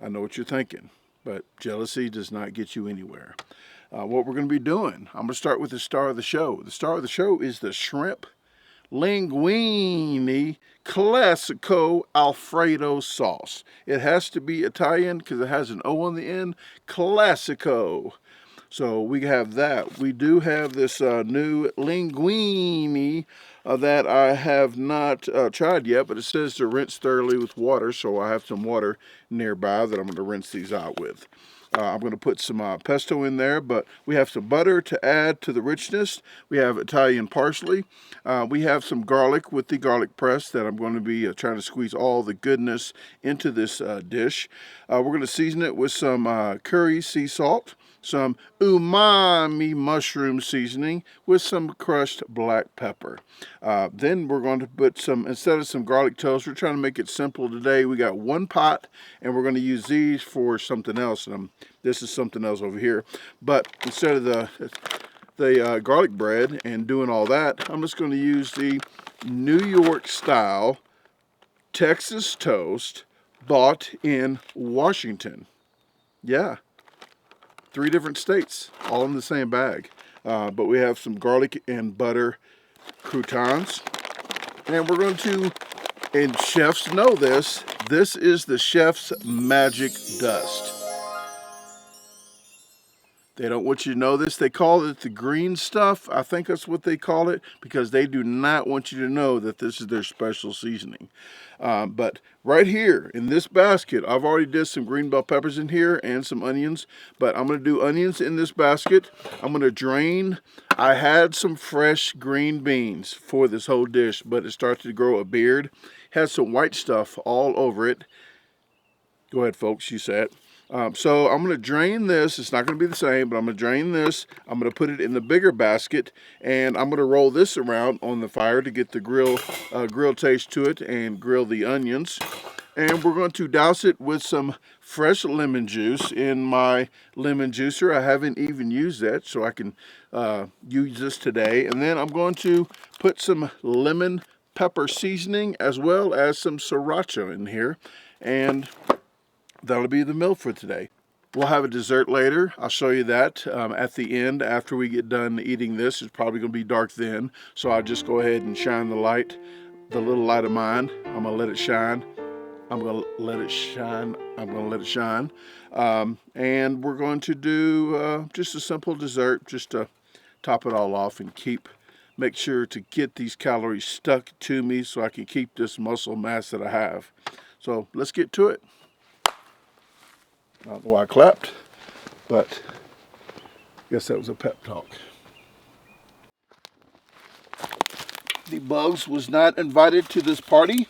I know what you're thinking, but jealousy does not get you anywhere. What we're going to be doing, I'm going to start with the star of the show. The star of the show is the shrimp linguine classico Alfredo sauce. It has to be Italian because it has an O on the end. Classico. So we have that. We do have this new linguine that I have not tried yet, but it says to rinse thoroughly with water, so I have some water nearby that I'm going to rinse these out with. I'm going to put some pesto in there, but we have some butter to add to the richness. We have Italian parsley. We have some garlic with the garlic press that I'm going to be trying to squeeze all the goodness into this dish. We're going to season it with some curry sea salt, some umami mushroom seasoning with some crushed black pepper. Then we're going to put some, instead of some garlic toast, we're trying to make it simple today. We got one pot, and we're going to use these for something else. And this is something else over here. But instead of the garlic bread and doing all that, I'm just going to use the New York style Texas toast bought in Washington. Yeah, 3 different states, all in the same bag. But we have some garlic and butter croutons. And we're going to, and chefs know this, this is the chef's magic dust. They don't want you to know this. They call it the green stuff. I think that's what they call it because they do not want you to know that this is their special seasoning. But right here in this basket, I've already did some green bell peppers in here and some onions, but I'm going to do onions in this basket. I'm going to drain. I had some fresh green beans for this whole dish, but it started to grow a beard. Had some white stuff all over it. Go ahead, folks, you say it. So I'm going to drain this. It's not going to be the same, but I'm going to drain this. I'm going to put it in the bigger basket, and I'm going to roll this around on the fire to get the grill taste to it and grill the onions. And we're going to douse it with some fresh lemon juice in my lemon juicer. I haven't even used that, so I can use this today. And then I'm going to put some lemon pepper seasoning as well as some sriracha in here. And that'll be the meal for today. We'll have a dessert later. I'll show you that at the end after we get done eating this. It's probably going to be dark then, so I'll just go ahead and shine the light, the little light of mine. I'm going to let it shine. I'm going to let it shine. I'm going to let it shine. And we're going to do just a simple dessert just to top it all off and make sure to get these calories stuck to me so I can keep this muscle mass that I have. So let's get to it. I don't know why I clapped, but I guess that was a pep talk. The Bugs was not invited to this party,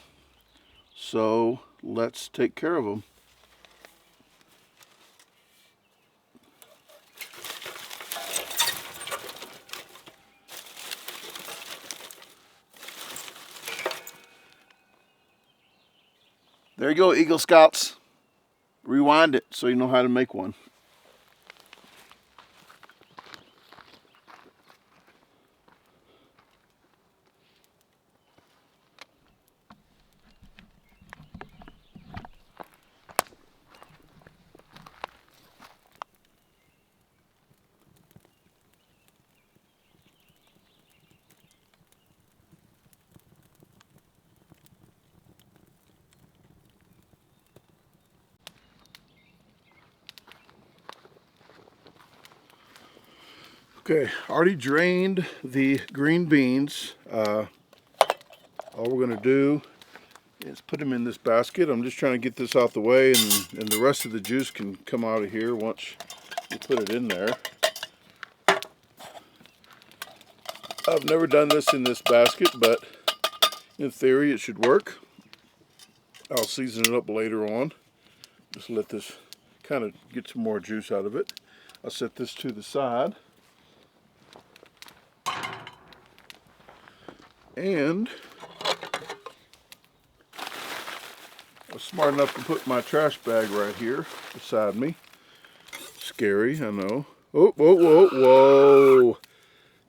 so let's take care of them. There you go, Eagle Scouts. Rewind it so you know how to make one. Okay, already drained the green beans. All we're going to do is put them in this basket. I'm just trying to get this out the way, and the rest of the juice can come out of here once you put it in there. I've never done this in this basket, but in theory it should work. I'll season it up later on. Just let this kind of get some more juice out of it. I'll set this to the side. And I was smart enough to put my trash bag right here beside me. Scary, I know. Oh, whoa, whoa, whoa.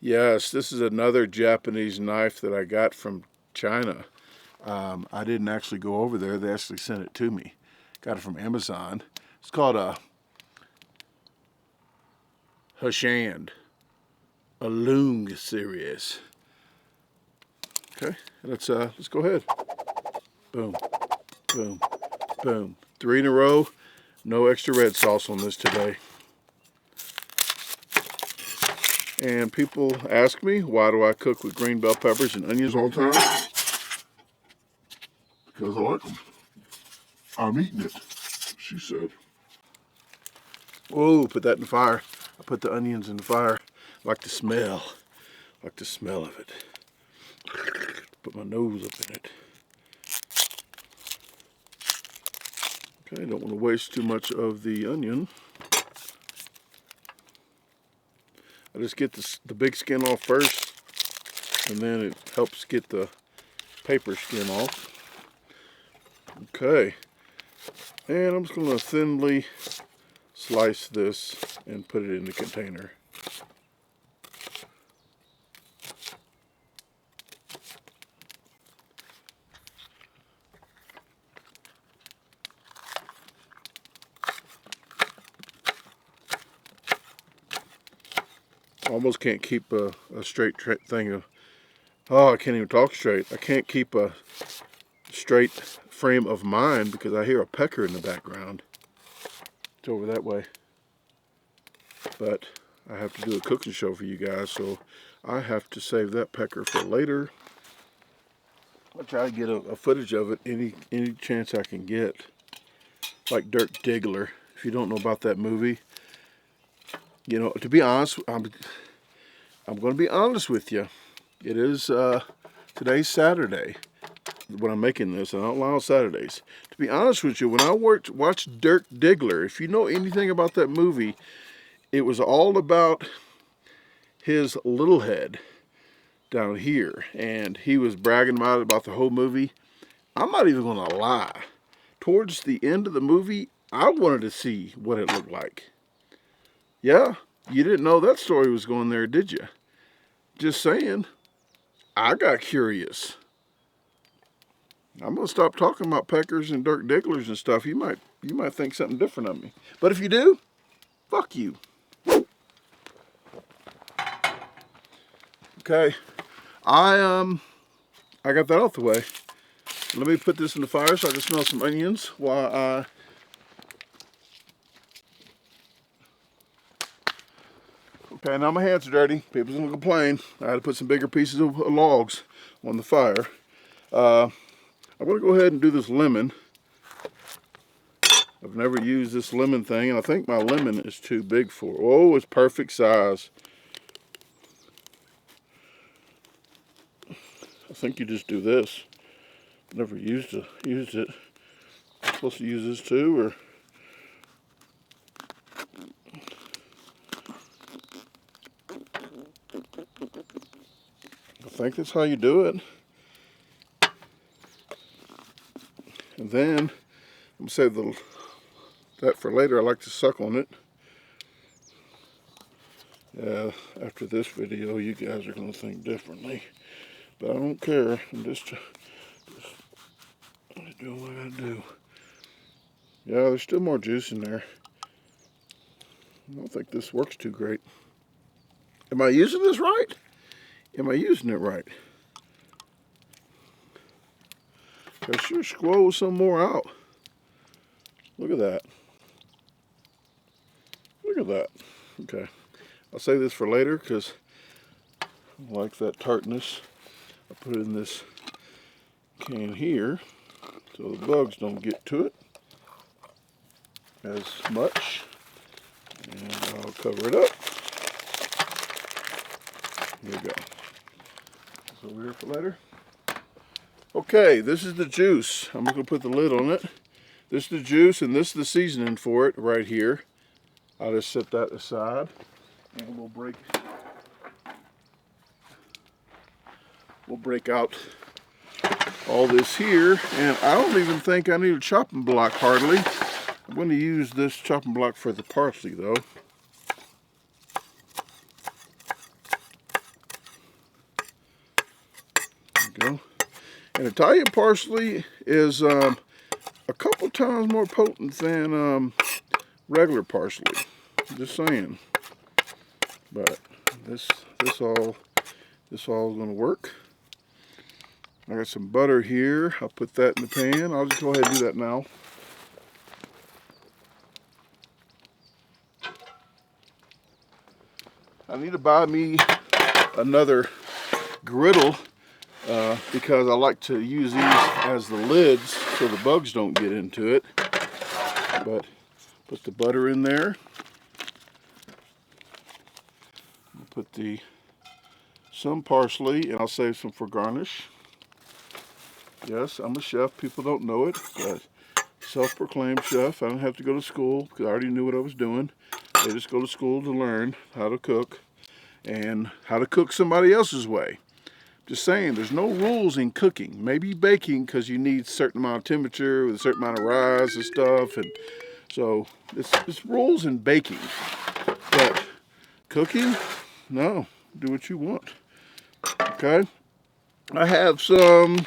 Yes, this is another Japanese knife that I got from China. I didn't actually go over there. They actually sent it to me. Got it from Amazon. It's called a Hashand, a Lung series. Okay, let's go ahead. Boom, boom, boom. 3 in a row. No extra red sauce on this today. And people ask me, why do I cook with green bell peppers and onions all the time? Because I like them. I'm eating it, she said. Whoa, put that in the fire. I put the onions in the fire. I like the smell. I like the smell of it. Put my nose up in it. Okay, don't want to waste too much of the onion. I just get the big skin off first, and then it helps get the paper skin off. Okay, and I'm just going to thinly slice this and put it in the container. almost can't keep a straight thing of, oh, I can't even talk straight. I can't keep a straight frame of mind because I hear a pecker in the background. It's over that way. But I have to do a cooking show for you guys, so I have to save that pecker for later. I'll try to get a footage of it any chance I can get. Like Dirk Diggler. If you don't know about that movie, you know, to be honest, I'm going to be honest with you. It is today's Saturday when I'm making this. I don't allow Saturdays. To be honest with you, when I watched Dirk Diggler, if you know anything about that movie, it was all about his little head down here, and he was bragging about the whole movie. I'm not even going to lie. Towards the end of the movie, I wanted to see what it looked like. Yeah, you didn't know that story was going there, did you? Just saying. I got curious. I'm going to stop talking about peckers and Dirk Digglers and stuff. You might think something different of me. But if you do, fuck you. Okay. I got that out the way. Let me put this in the fire so I can smell some onions while I okay, now my hands are dirty. People's gonna complain. I had to put some bigger pieces of logs on the fire. I'm gonna go ahead and do this lemon. I've never used this lemon thing, and I think my lemon is too big for it. Oh, it's perfect size. I think you just do this. Never used it. I'm supposed to use this too, or I think that's how you do it. And then I'm gonna save that for later. I like to suck on it. Yeah, after this video, you guys are gonna think differently, but I don't care. I'm just doing what I gotta do. Yeah, there's still more juice in there. I don't think this works too great. Am I using this right? Am I using it right? I sure squoze some more out. Look at that. Look at that. Okay. I'll save this for later because I like that tartness. I'll put it in this can here so the bugs don't get to it as much. And I'll cover it up. There we go. So over here for later. Okay, this is the juice. I'm going to put the lid on it. This is the juice, and this is the seasoning for it right here. I'll just set that aside, and we'll break out all this here. And I don't even think I need a chopping block hardly. I'm going to use this chopping block for the parsley though. There we go. And Italian parsley is a couple times more potent than regular parsley. Just saying. But this all is going to work. I got some butter here. I'll put that in the pan. I'll just go ahead and do that now. I need to buy me another griddle because I like to use these as the lids so the bugs don't get into it. But put the butter in there. I'll put some parsley, and I'll save some for garnish. Yes, I'm a chef. People don't know it, but self-proclaimed chef. I don't have to go to school because I already knew what I was doing. They just go to school to learn how to cook and how to cook somebody else's way. Just saying, there's no rules in cooking. Maybe baking because you need a certain amount of temperature with a certain amount of rise and stuff, and so it's rules in baking. But cooking, no, do what you want. Okay, I have some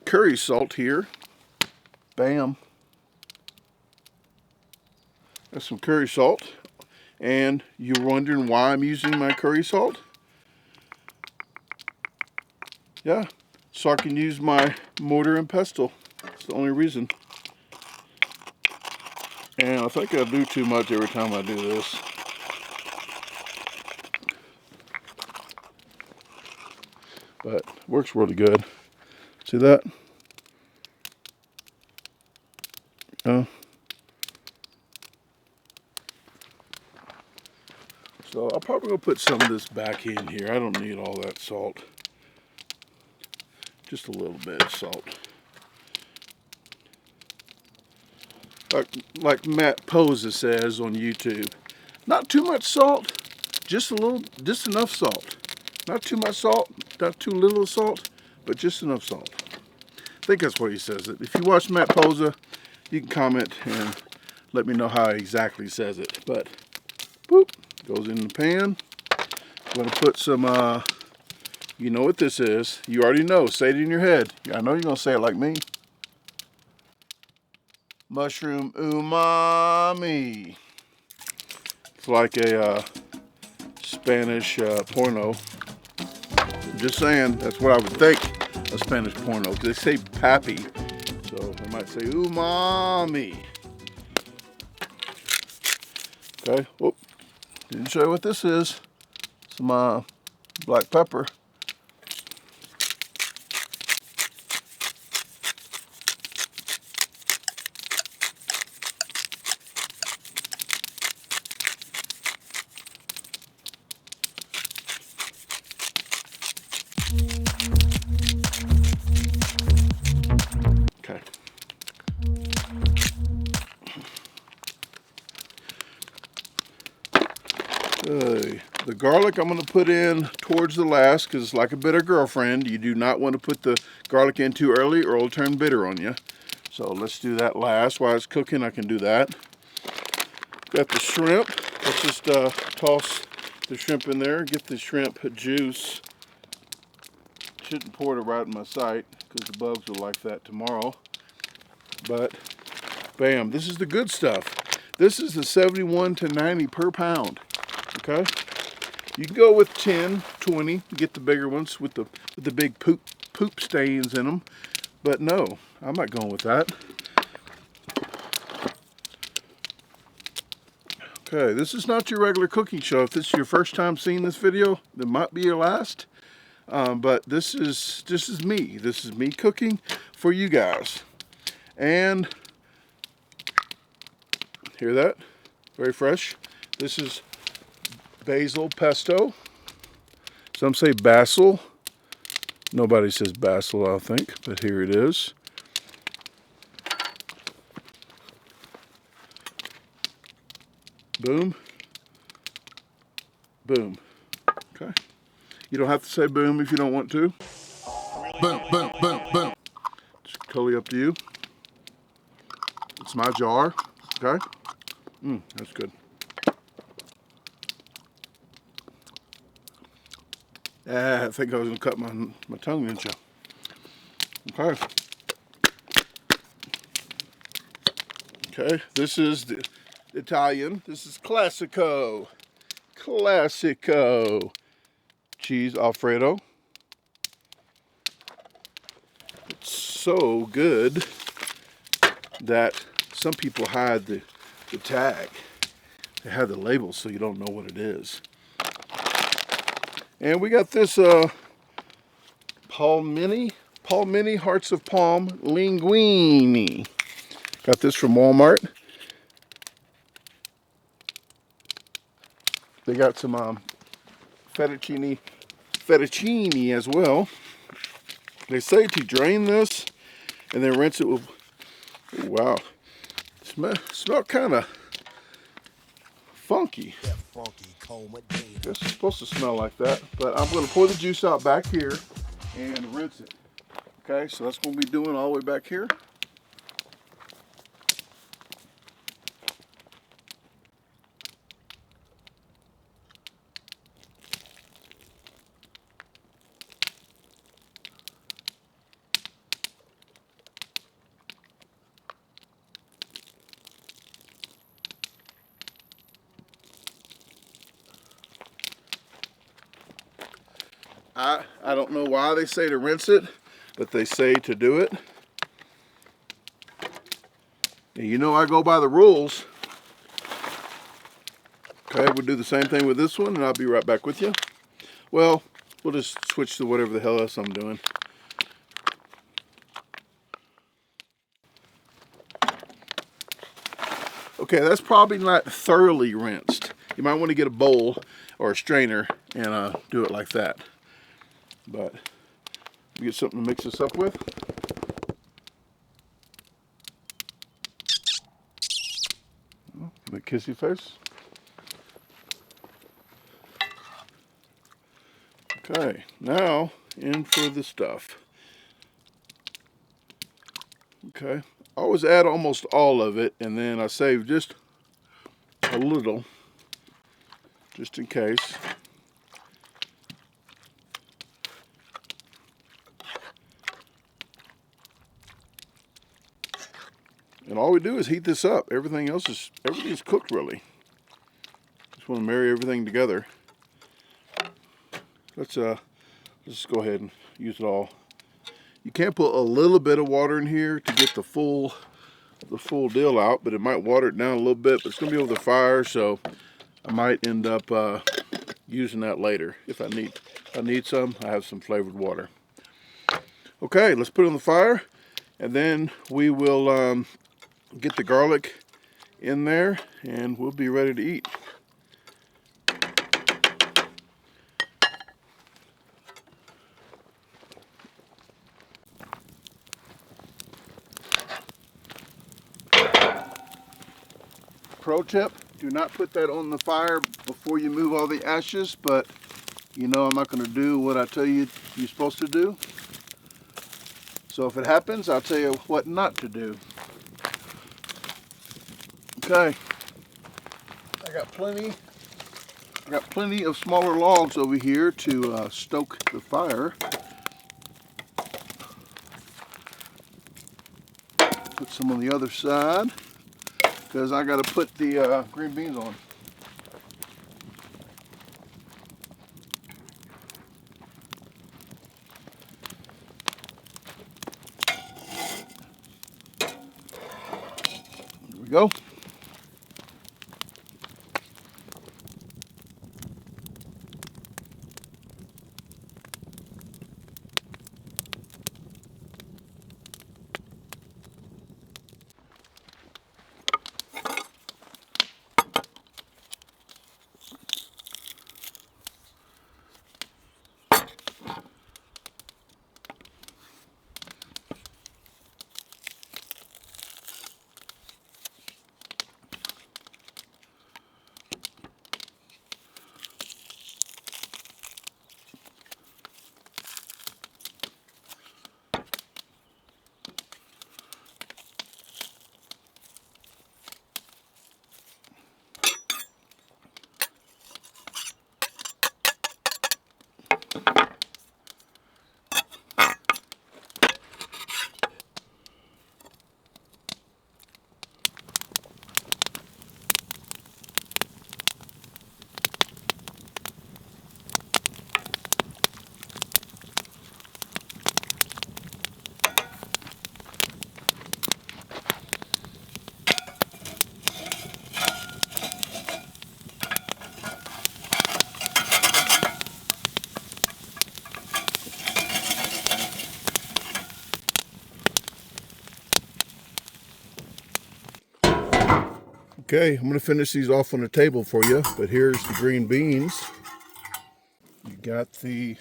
curry salt here. Bam. That's some curry salt. And you're wondering why I'm using my curry salt? Yeah, so I can use my mortar and pestle. That's the only reason. And I think I do too much every time I do this. But it works really good. See that? So I'm probably gonna put some of this back in here. I don't need all that salt. Just a little bit of salt. Like Matt Posa says on YouTube, not too much salt, just enough salt. Not too much salt, not too little salt, but just enough salt. I think that's what he says it. If you watch Matt Posa, you can comment and let me know how he exactly says it. But boop, goes in the pan. I'm gonna put some, you know what this is. You already know, say it in your head. I know you're gonna say it like me. Mushroom umami. It's like a Spanish porno. I'm just saying, that's what I would think, a Spanish porno. They say papi, so they might say umami. Okay, whoop. Didn't show you what this is. Some black pepper. Okay. The garlic I'm going to put in towards the last because it's like a bitter girlfriend. You do not want to put the garlic in too early or it'll turn bitter on you. So let's do that last. While it's cooking, I can do that. Got the shrimp. Let's just toss the shrimp in there. Get the shrimp juice. Shouldn't pour it right in my sight because the bugs will like that tomorrow. But bam, this is the good stuff. This is the 71 to 90 per pound. Okay, you can go with 10, 20, get the bigger ones with the big poop stains in them. But no, I'm not going with that. Okay, this is not your regular cooking show. If this is your first time seeing this video, it might be your last. But this is me. This is me cooking for you guys. And hear that? Very fresh. This is basil pesto. Some say basil. Nobody says basil, I think, but here it is. Boom. Boom. Okay. You don't have to say boom if you don't want to. Boom, boom, boom, boom. It's totally up to you. It's my jar. Okay. That's good. I think I was going to cut my tongue, didn't you? Okay. Okay, this is the Italian. This is Classico. Classico. Cheese Alfredo. It's so good that some people hide the tag. They hide the label so you don't know what it is. And we got this Palmini Hearts of Palm Linguine. Got this from Walmart. They got some fettuccine as well. They say to drain this and then rinse it with, oh, wow, smell kind of funky. It's supposed to smell like that, but I'm going to pour the juice out back here and rinse it. Okay, so that's what we'll be doing all the way back here. I don't know why they say to rinse it, but they say to do it. And you know I go by the rules. Okay, we'll do the same thing with this one, and I'll be right back with you. Well, we'll just switch to whatever the hell else I'm doing. Okay, that's probably not thoroughly rinsed. You might want to get a bowl or a strainer and do it like that. But get something to mix this up with. Give it a kissy face. Okay, now in for the stuff. Okay, I always add almost all of it, and then I save just a little, just in case. And all we do is heat this up. Everything's cooked really. Just want to marry everything together. Let's just go ahead and use it all. You can put a little bit of water in here to get the full deal out, but it might water it down a little bit. But it's gonna be over the fire, so I might end up using that later if I need some. I have some flavored water. Okay, let's put it on the fire, and then we will get the garlic in there, and we'll be ready to eat. Pro tip, do not put that on the fire before you move all the ashes, but you know I'm not going to do what I tell you you're supposed to do. So if it happens, I'll tell you what not to do. Okay, I got plenty of smaller logs over here to stoke the fire. Put some on the other side, because I got to put the green beans on. There we go. Okay, I'm going to finish these off on the table for you, but here's the green beans. You got the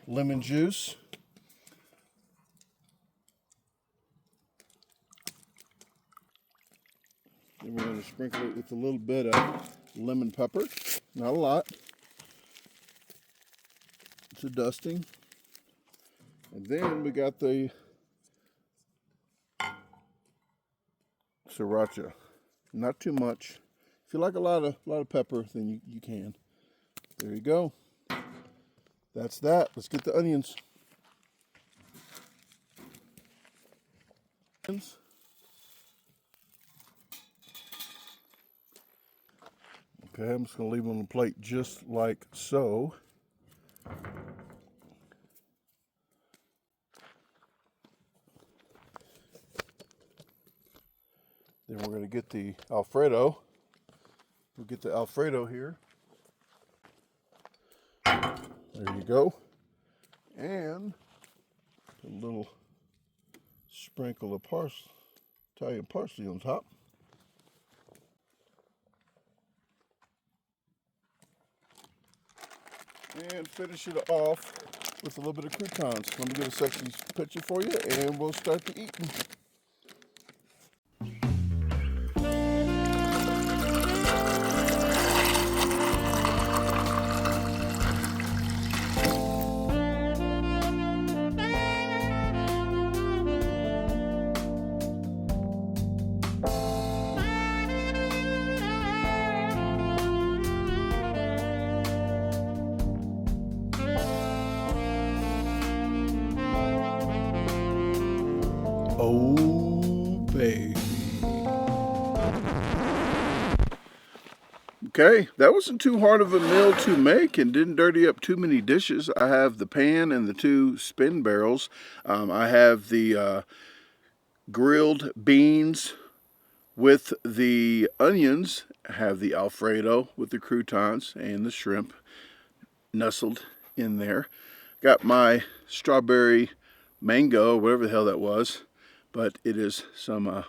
lemon juice. Then we're going to sprinkle it with a little bit of lemon pepper. Not a lot. It's a dusting. And then we got the sriracha. Not too much. If you like a lot of pepper, then you can. There you go. That's that. Let's get the onions. Okay, I'm just going to leave them on the plate just like so. Then we're going to get the Alfredo. We'll get the Alfredo here. There you go. And a little sprinkle of Italian parsley on top. And finish it off with a little bit of croutons. Let me get a sexy picture for you and we'll start the eating. Oh, baby. Okay, that wasn't too hard of a meal to make and didn't dirty up too many dishes. I have the pan and the 2 spin barrels. I have the grilled beans with the onions. I have the Alfredo with the croutons and the shrimp nestled in there. Got my strawberry mango, whatever the hell that was, but it is some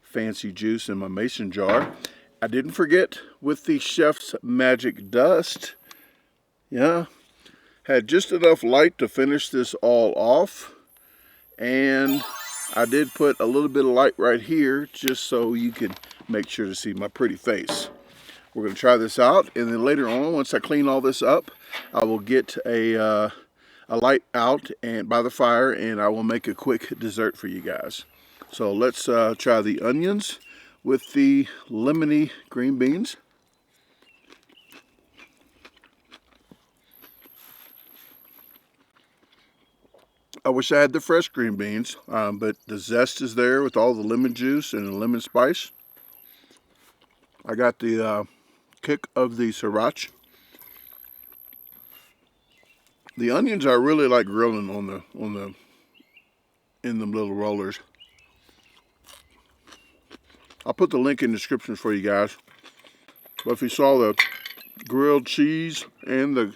fancy juice in my mason jar. I didn't forget with the chef's magic dust. Yeah, had just enough light to finish this all off, and I did put a little bit of light right here just so you can make sure to see my pretty face. We're going to try this out, and then later on, once I clean all this up, I will get a light out and by the fire, and I will make a quick dessert for you guys. So let's try the onions with the lemony green beans. I wish I had the fresh green beans, but the zest is there with all the lemon juice and the lemon spice. I got the kick of the sriracha. The onions I really like grilling in them little rollers. I'll put the link in the description for you guys. But if you saw the grilled cheese and the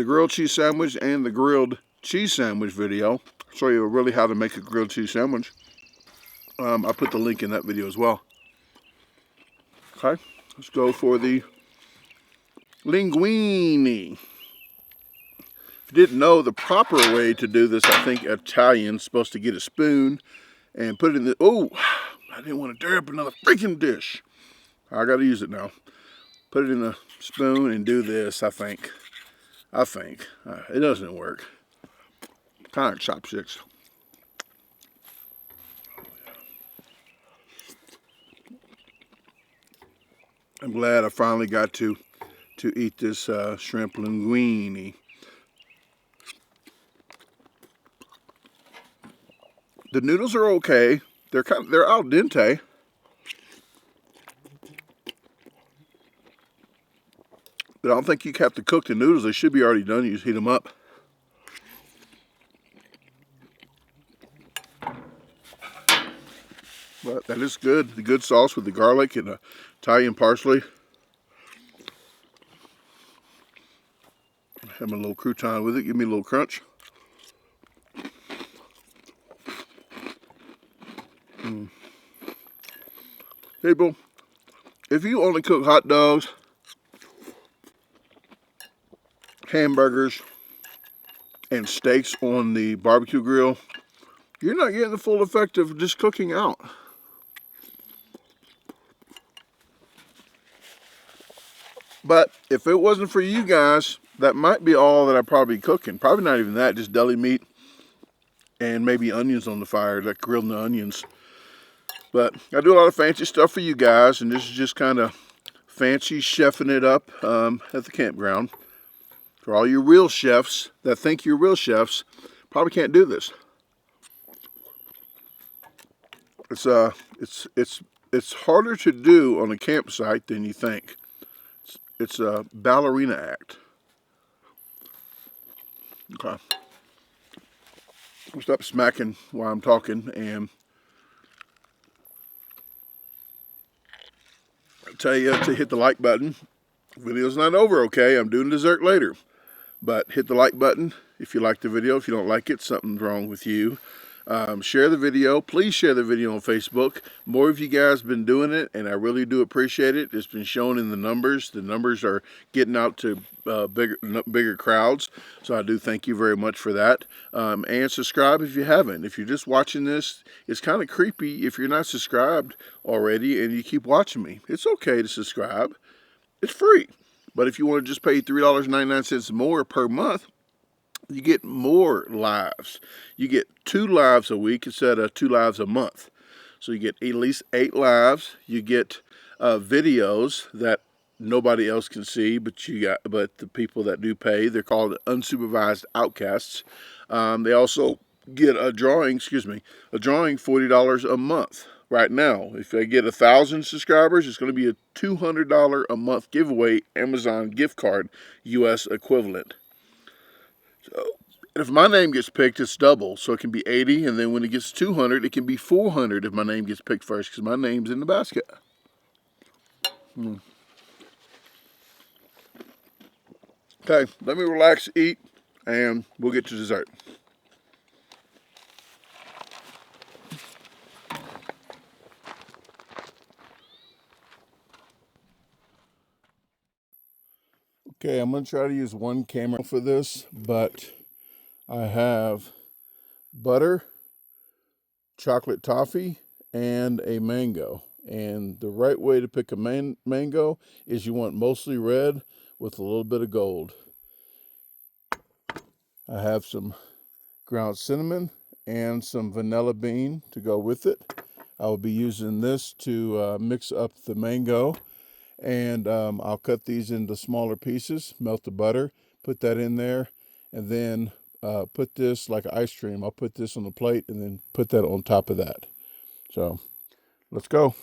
grilled cheese sandwich and the grilled cheese sandwich video, I'll show you really how to make a grilled cheese sandwich. I put the link in that video as well. Okay, let's go for the linguine. If you didn't know, the proper way to do this, I think Italian's supposed to get a spoon and put it in the, oh, I didn't want to tear up another freaking dish. I got to use it now. Put it in a spoon and do this, I think. It doesn't work. Kind of chopsticks. I'm glad I finally got to eat this shrimp linguine. The noodles are okay. They're al dente. But I don't think you have to cook the noodles. They should be already done. You just heat them up. But that is good. The good sauce with the garlic and the Italian parsley. Have a little crouton with it. Give me a little crunch. People, if you only cook hot dogs, hamburgers, and steaks on the barbecue grill, you're not getting the full effect of just cooking out. But if it wasn't for you guys, that might be all that I'd probably be cooking. Probably not even that, just deli meat and maybe onions on the fire, like grilling the onions. But I do a lot of fancy stuff for you guys, and this is just kind of fancy chefing it up at the campground. For all you real chefs that think you're real chefs, probably can't do this. It's harder to do on a campsite than you think. It's a ballerina act. Okay. I'll stop smacking while I'm talking and tell you to hit the like button. Video's not over, okay? I'm doing dessert later. But hit the like button if you like the video. If you don't like it, something's wrong with you. Share the video. Please share the video on Facebook. More of you guys have been doing it, and I really do appreciate it. It's been shown in the numbers. The numbers are getting out to bigger crowds, so I do thank you very much for that. And subscribe if you haven't. If you're just watching this, it's kind of creepy if you're not subscribed already and you keep watching me. It's okay to subscribe. It's free. But if you want to just pay $3.99 more per month, you get more lives. You get 2 lives a week instead of 2 lives a month. So you get at least 8 lives. You get videos that nobody else can see, but the people that do pay. They're called unsupervised outcasts. They also get a drawing $40 a month. Right now, if I get 1,000 subscribers, it's going to be a $200 a month giveaway Amazon gift card, U.S. equivalent. So if my name gets picked, it's double, so it can be 80, and then when it gets 200, it can be 400 if my name gets picked first, because my name's in the basket. Okay, let me relax, eat, and we'll get to dessert. Okay, I'm going to try to use one camera for this, but I have butter, chocolate toffee, and a mango. And the right way to pick a mango is you want mostly red with a little bit of gold. I have some ground cinnamon and some vanilla bean to go with it. I will be using this to mix up the mango. And I'll cut these into smaller pieces, melt the butter, put that in there, and then put this like ice cream. I'll put this on the plate and then put that on top of that. So let's go.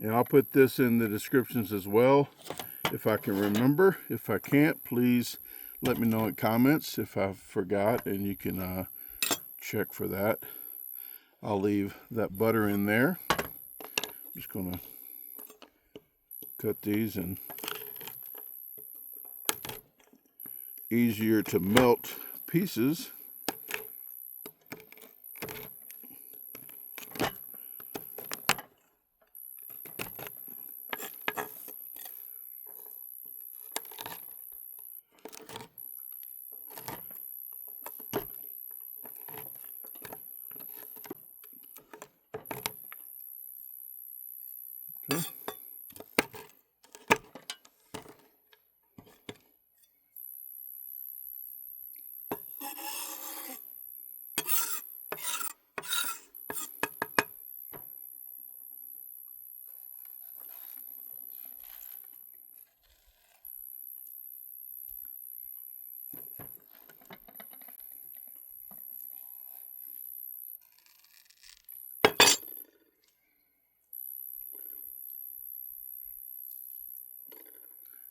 And I'll put this in the descriptions as well if I can remember. If I can't, please let me know in comments if I forgot, and you can check for that. I'll leave that butter in there. I'm just going to cut these, and easier to melt pieces. Okay.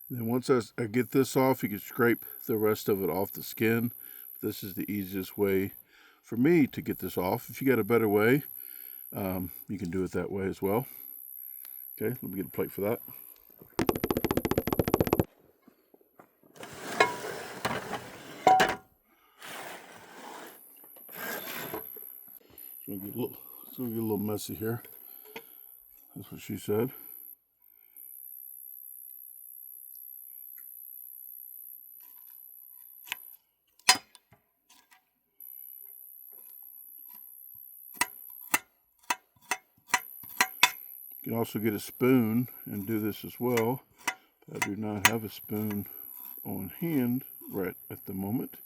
Then once I get this off, you can scrape the rest of it off the skin. This is the easiest way for me to get this off. If you got a better way, you can do it that way as well. Okay, let me get a plate for that. It's gonna get a little messy here. That's what she said. You can also get a spoon and do this as well. I do not have a spoon on hand right at the moment.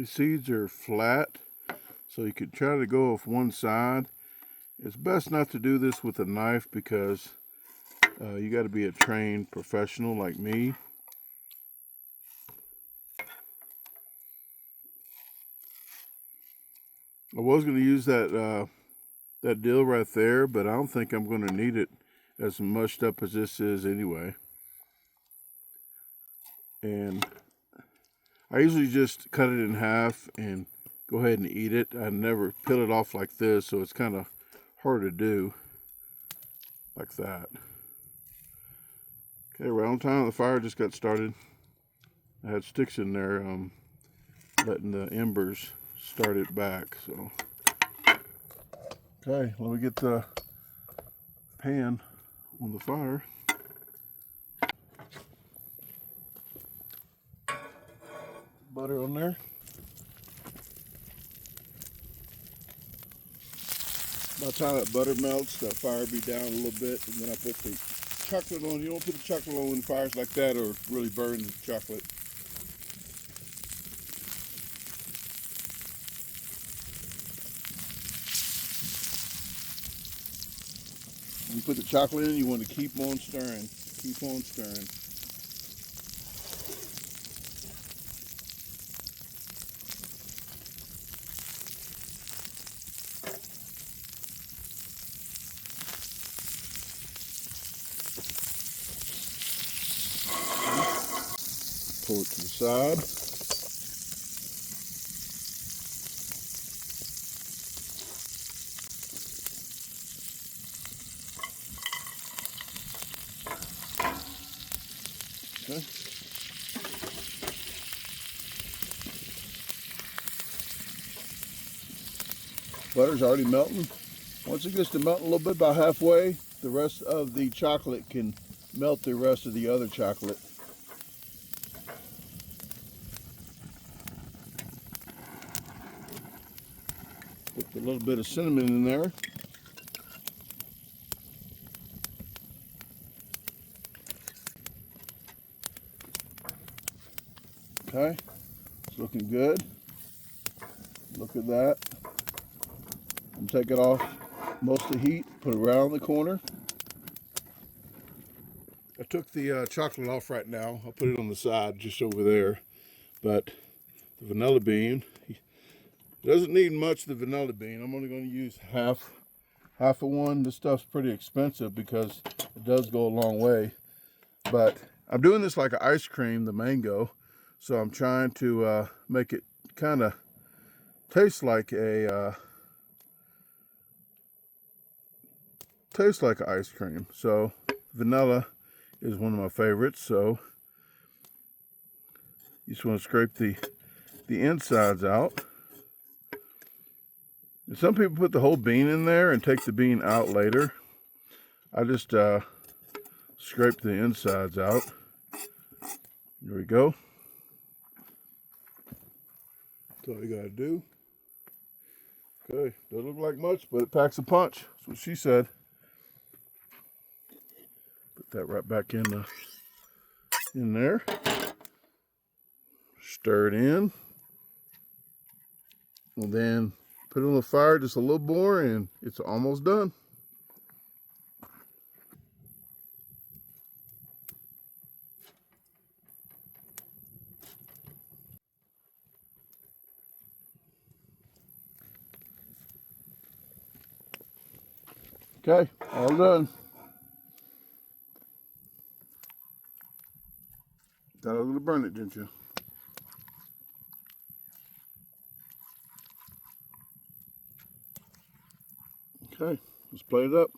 These seeds are flat, so you could try to go off one side. It's best not to do this with a knife because you got to be a trained professional like me. I was going to use that deal right there, but I don't think I'm going to need it as mushed up as this is anyway. And I usually just cut it in half and go ahead and eat it. I never peel it off like this, so it's kind of hard to do like that. Okay, right on time. The fire just got started. I had sticks in there, letting the embers start it back. So, okay, let me get the pan on the fire. Butter on there. By the time that butter melts, the fire will be down a little bit, and then I put the chocolate on. You don't put the chocolate on when fires like that, or it really burns the chocolate. When you put the chocolate in, you want to keep on stirring. Keep on stirring. Pull it to the side. Okay. Butter's already melting. Once it gets to melting a little bit, about halfway, the rest of the chocolate can melt the rest of the other chocolate. Put a little bit of cinnamon in there. Okay, it's looking good. Look at that. I'm taking off most of the heat, put it around the corner. I took the chocolate off right now. I'll put it on the side just over there. But the vanilla bean, it doesn't need much of the vanilla bean. I'm only going to use half of one. This stuff's pretty expensive because it does go a long way. But I'm doing this like an ice cream, the mango. So I'm trying to make it kind of taste like a ice cream. So vanilla is one of my favorites. So you just want to scrape the insides out. And some people put the whole bean in there and take the bean out later. I just scrape the insides out. There we go. That's all you gotta do. Okay, doesn't look like much, but it packs a punch. That's what she said. Put that right back in there. Stir it in. And then put it on the fire just a little more and it's almost done. Okay, all done. Thought I was gonna burn it, didn't you? Okay, let's plate it up.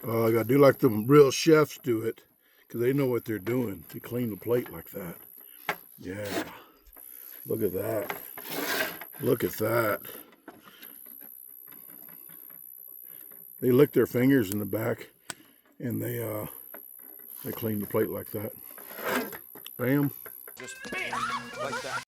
I gotta do like the real chefs do it, because they know what they're doing. They clean the plate like that. Yeah, look at that. Look at that. They lick their fingers in the back and they clean the plate like that. Bam. Just bam, like that.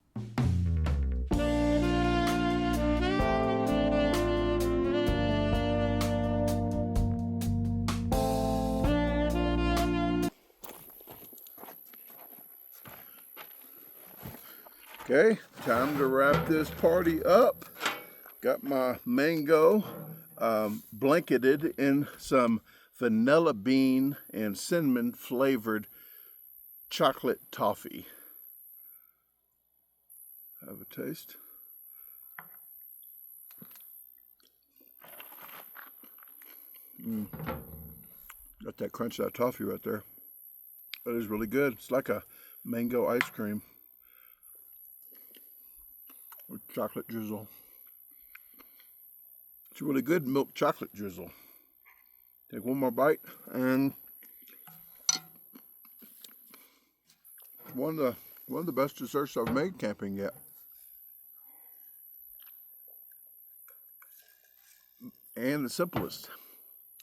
Okay, time to wrap this party up. Got my mango blanketed in some vanilla bean and cinnamon flavored chocolate toffee. Have a taste. Got that crunch of that toffee right there. That is really good. It's like a mango ice cream with chocolate drizzle. It's a really good milk chocolate drizzle. Take one more bite, and one of the best desserts I've made camping yet. And the simplest,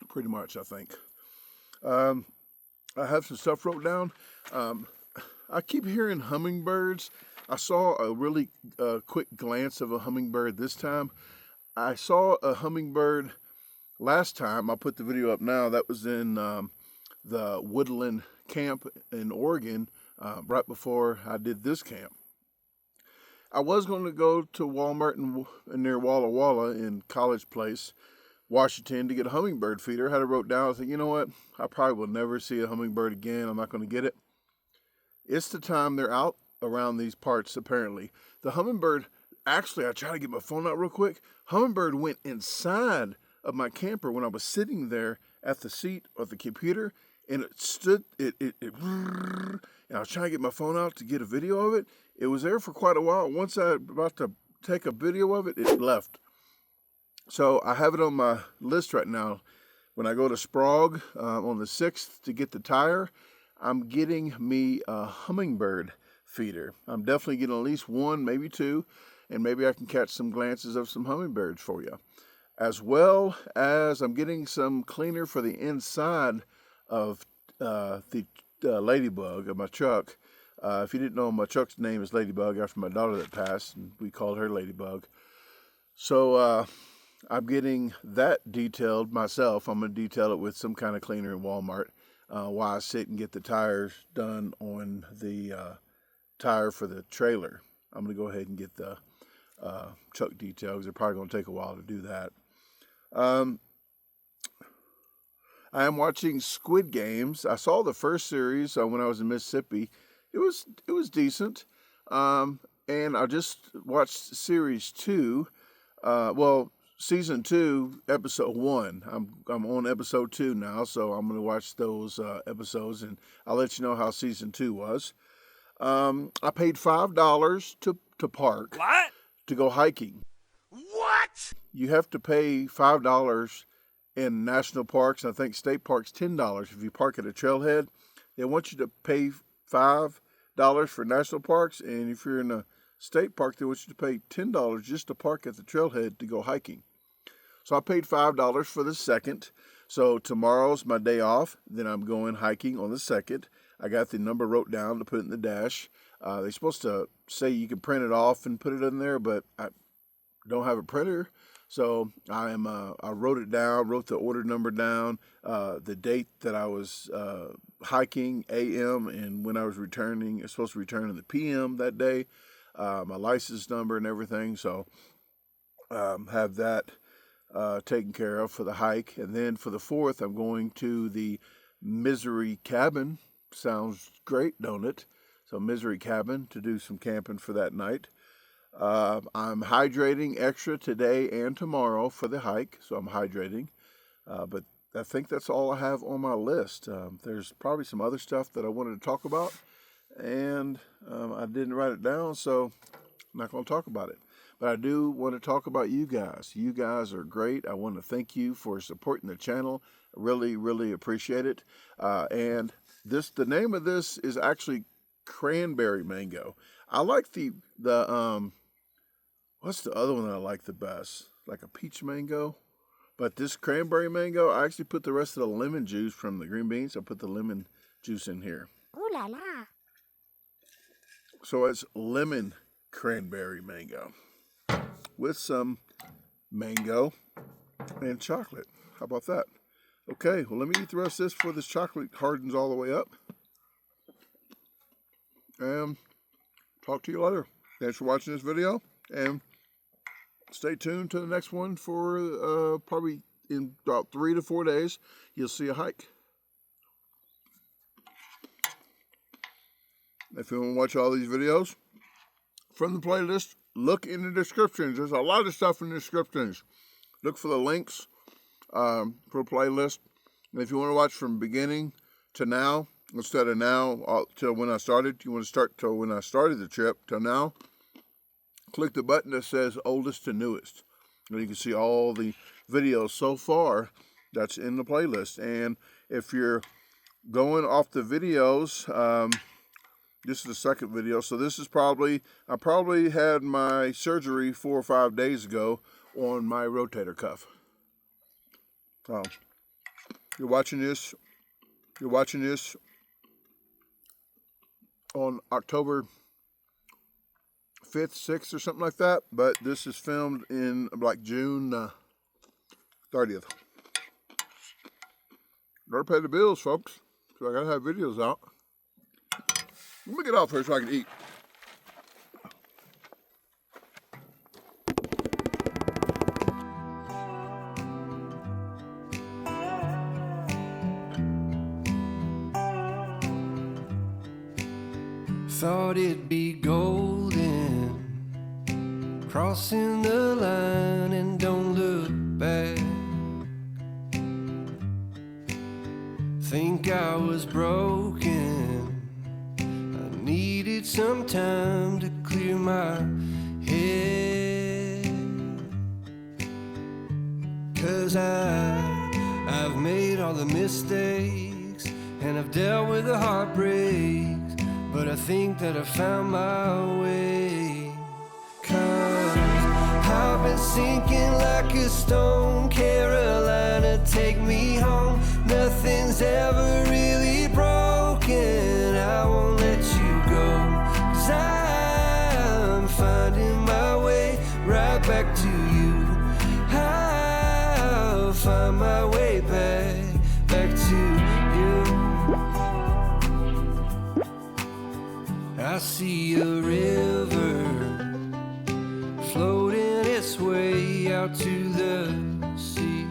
pretty much, I think. I have some stuff wrote down. I keep hearing hummingbirds. I saw a really quick glance of a hummingbird this time. I saw a hummingbird last time. I'll put the video up now. That was in the Woodland camp in Oregon right before I did this camp. I was going to go to Walmart near Walla Walla in College Place, Washington, to get a hummingbird feeder. I had it wrote down. I said, you know what? I probably will never see a hummingbird again. I'm not going to get it. It's the time they're out around these parts, apparently. The hummingbird, actually, I tried to get my phone out real quick. Hummingbird went inside of my camper when I was sitting there at the seat of the computer, and it stood, and I was trying to get my phone out to get a video of it. It was there for quite a while. Once I was about to take a video of it, it left. So I have it on my list right now. When I go to Sprague on the 6th to get the tire, I'm getting me a hummingbird feeder. I'm definitely getting at least one, maybe two, and maybe I can catch some glances of some hummingbirds for you. As well as I'm getting some cleaner for the inside of the Ladybug of my truck. If you didn't know, my truck's name is Ladybug after my daughter that passed, and we called her Ladybug. So I'm getting that detailed myself. I'm going to detail it with some kind of cleaner in Walmart while I sit and get the tires done on the tire for the trailer. I'm going to go ahead and get the truck detail because they're probably going to take a while to do that. I am watching Squid Games. I saw the first series when I was in Mississippi. It was decent. And I just watched series 2. Season 2, episode 1. I'm on episode 2 now, so I'm going to watch those episodes, and I'll let you know how season 2 was. I paid $5 to park. What? To go hiking. What? You have to pay $5 in national parks, and I think state parks $10 if you park at a trailhead. They want you to pay $5 for national parks, and if you're in a state park, they want you to pay $10 just to park at the trailhead to go hiking. So I paid $5 for the 2nd. So tomorrow's my day off. Then I'm going hiking on the 2nd. I got the number wrote down to put it in the dash. They're supposed to say you can print it off and put it in there, but I don't have a printer. So I wrote it down, wrote the order number down, the date that I was hiking, AM, and when I was returning. I was supposed to return in the PM that day. My license number and everything. So have that taken care of for the hike. And then for the 4th, I'm going to the Misery Cabin. Sounds great, don't it? So Misery Cabin to do some camping for that night. I'm hydrating extra today and tomorrow for the hike, so I'm hydrating. But I think that's all I have on my list. There's probably some other stuff that I wanted to talk about, and I didn't write it down, so I'm not going to talk about it. But I do want to talk about you guys. You guys are great. I want to thank you for supporting the channel. Really, really appreciate it. And the name of this is actually cranberry mango. I like the What's the other one that I like the best? Like a peach mango. But this cranberry mango, I actually put the rest of the lemon juice from the green beans. I put the lemon juice in here. Ooh la la. So it's lemon cranberry mango with some mango and chocolate. How about that? Okay, well, let me eat the rest of this before this chocolate hardens all the way up. And talk to you later. Thanks for watching this video, and stay tuned to the next one for probably in about 3 to 4 days. You'll see a hike. If you want to watch all these videos from the playlist, look in the descriptions. There's a lot of stuff in the descriptions. Look for the links for the playlist. And if you want to watch from beginning to now, instead of now till when I started, you want to start till when I started the trip till now, click the button that says oldest to newest. And you can see all the videos so far that's in the playlist. And if you're going off the videos, this is the second video. So this is I probably had my surgery 4 or 5 days ago on my rotator cuff. So you're watching this on October 5th, 6th or something like that, but this is filmed in like June 30th. Gotta pay the bills, folks, so I gotta have videos out. Let me get off here so I can eat. Thought it'd be golden, crossing the line and don't look back. Think I was broken, I needed some time to clear my head. 'Cause I've made all the mistakes and I've dealt with the heartbreaks, but I think that I found my way. 'Cause I've been sinking like a stone. Carolina, take me home. Nothing's ever really broken. I won't let you go. 'Cause I'm finding my way right back to you. I'll find my way back to you. I see a river floating its way out to the sea.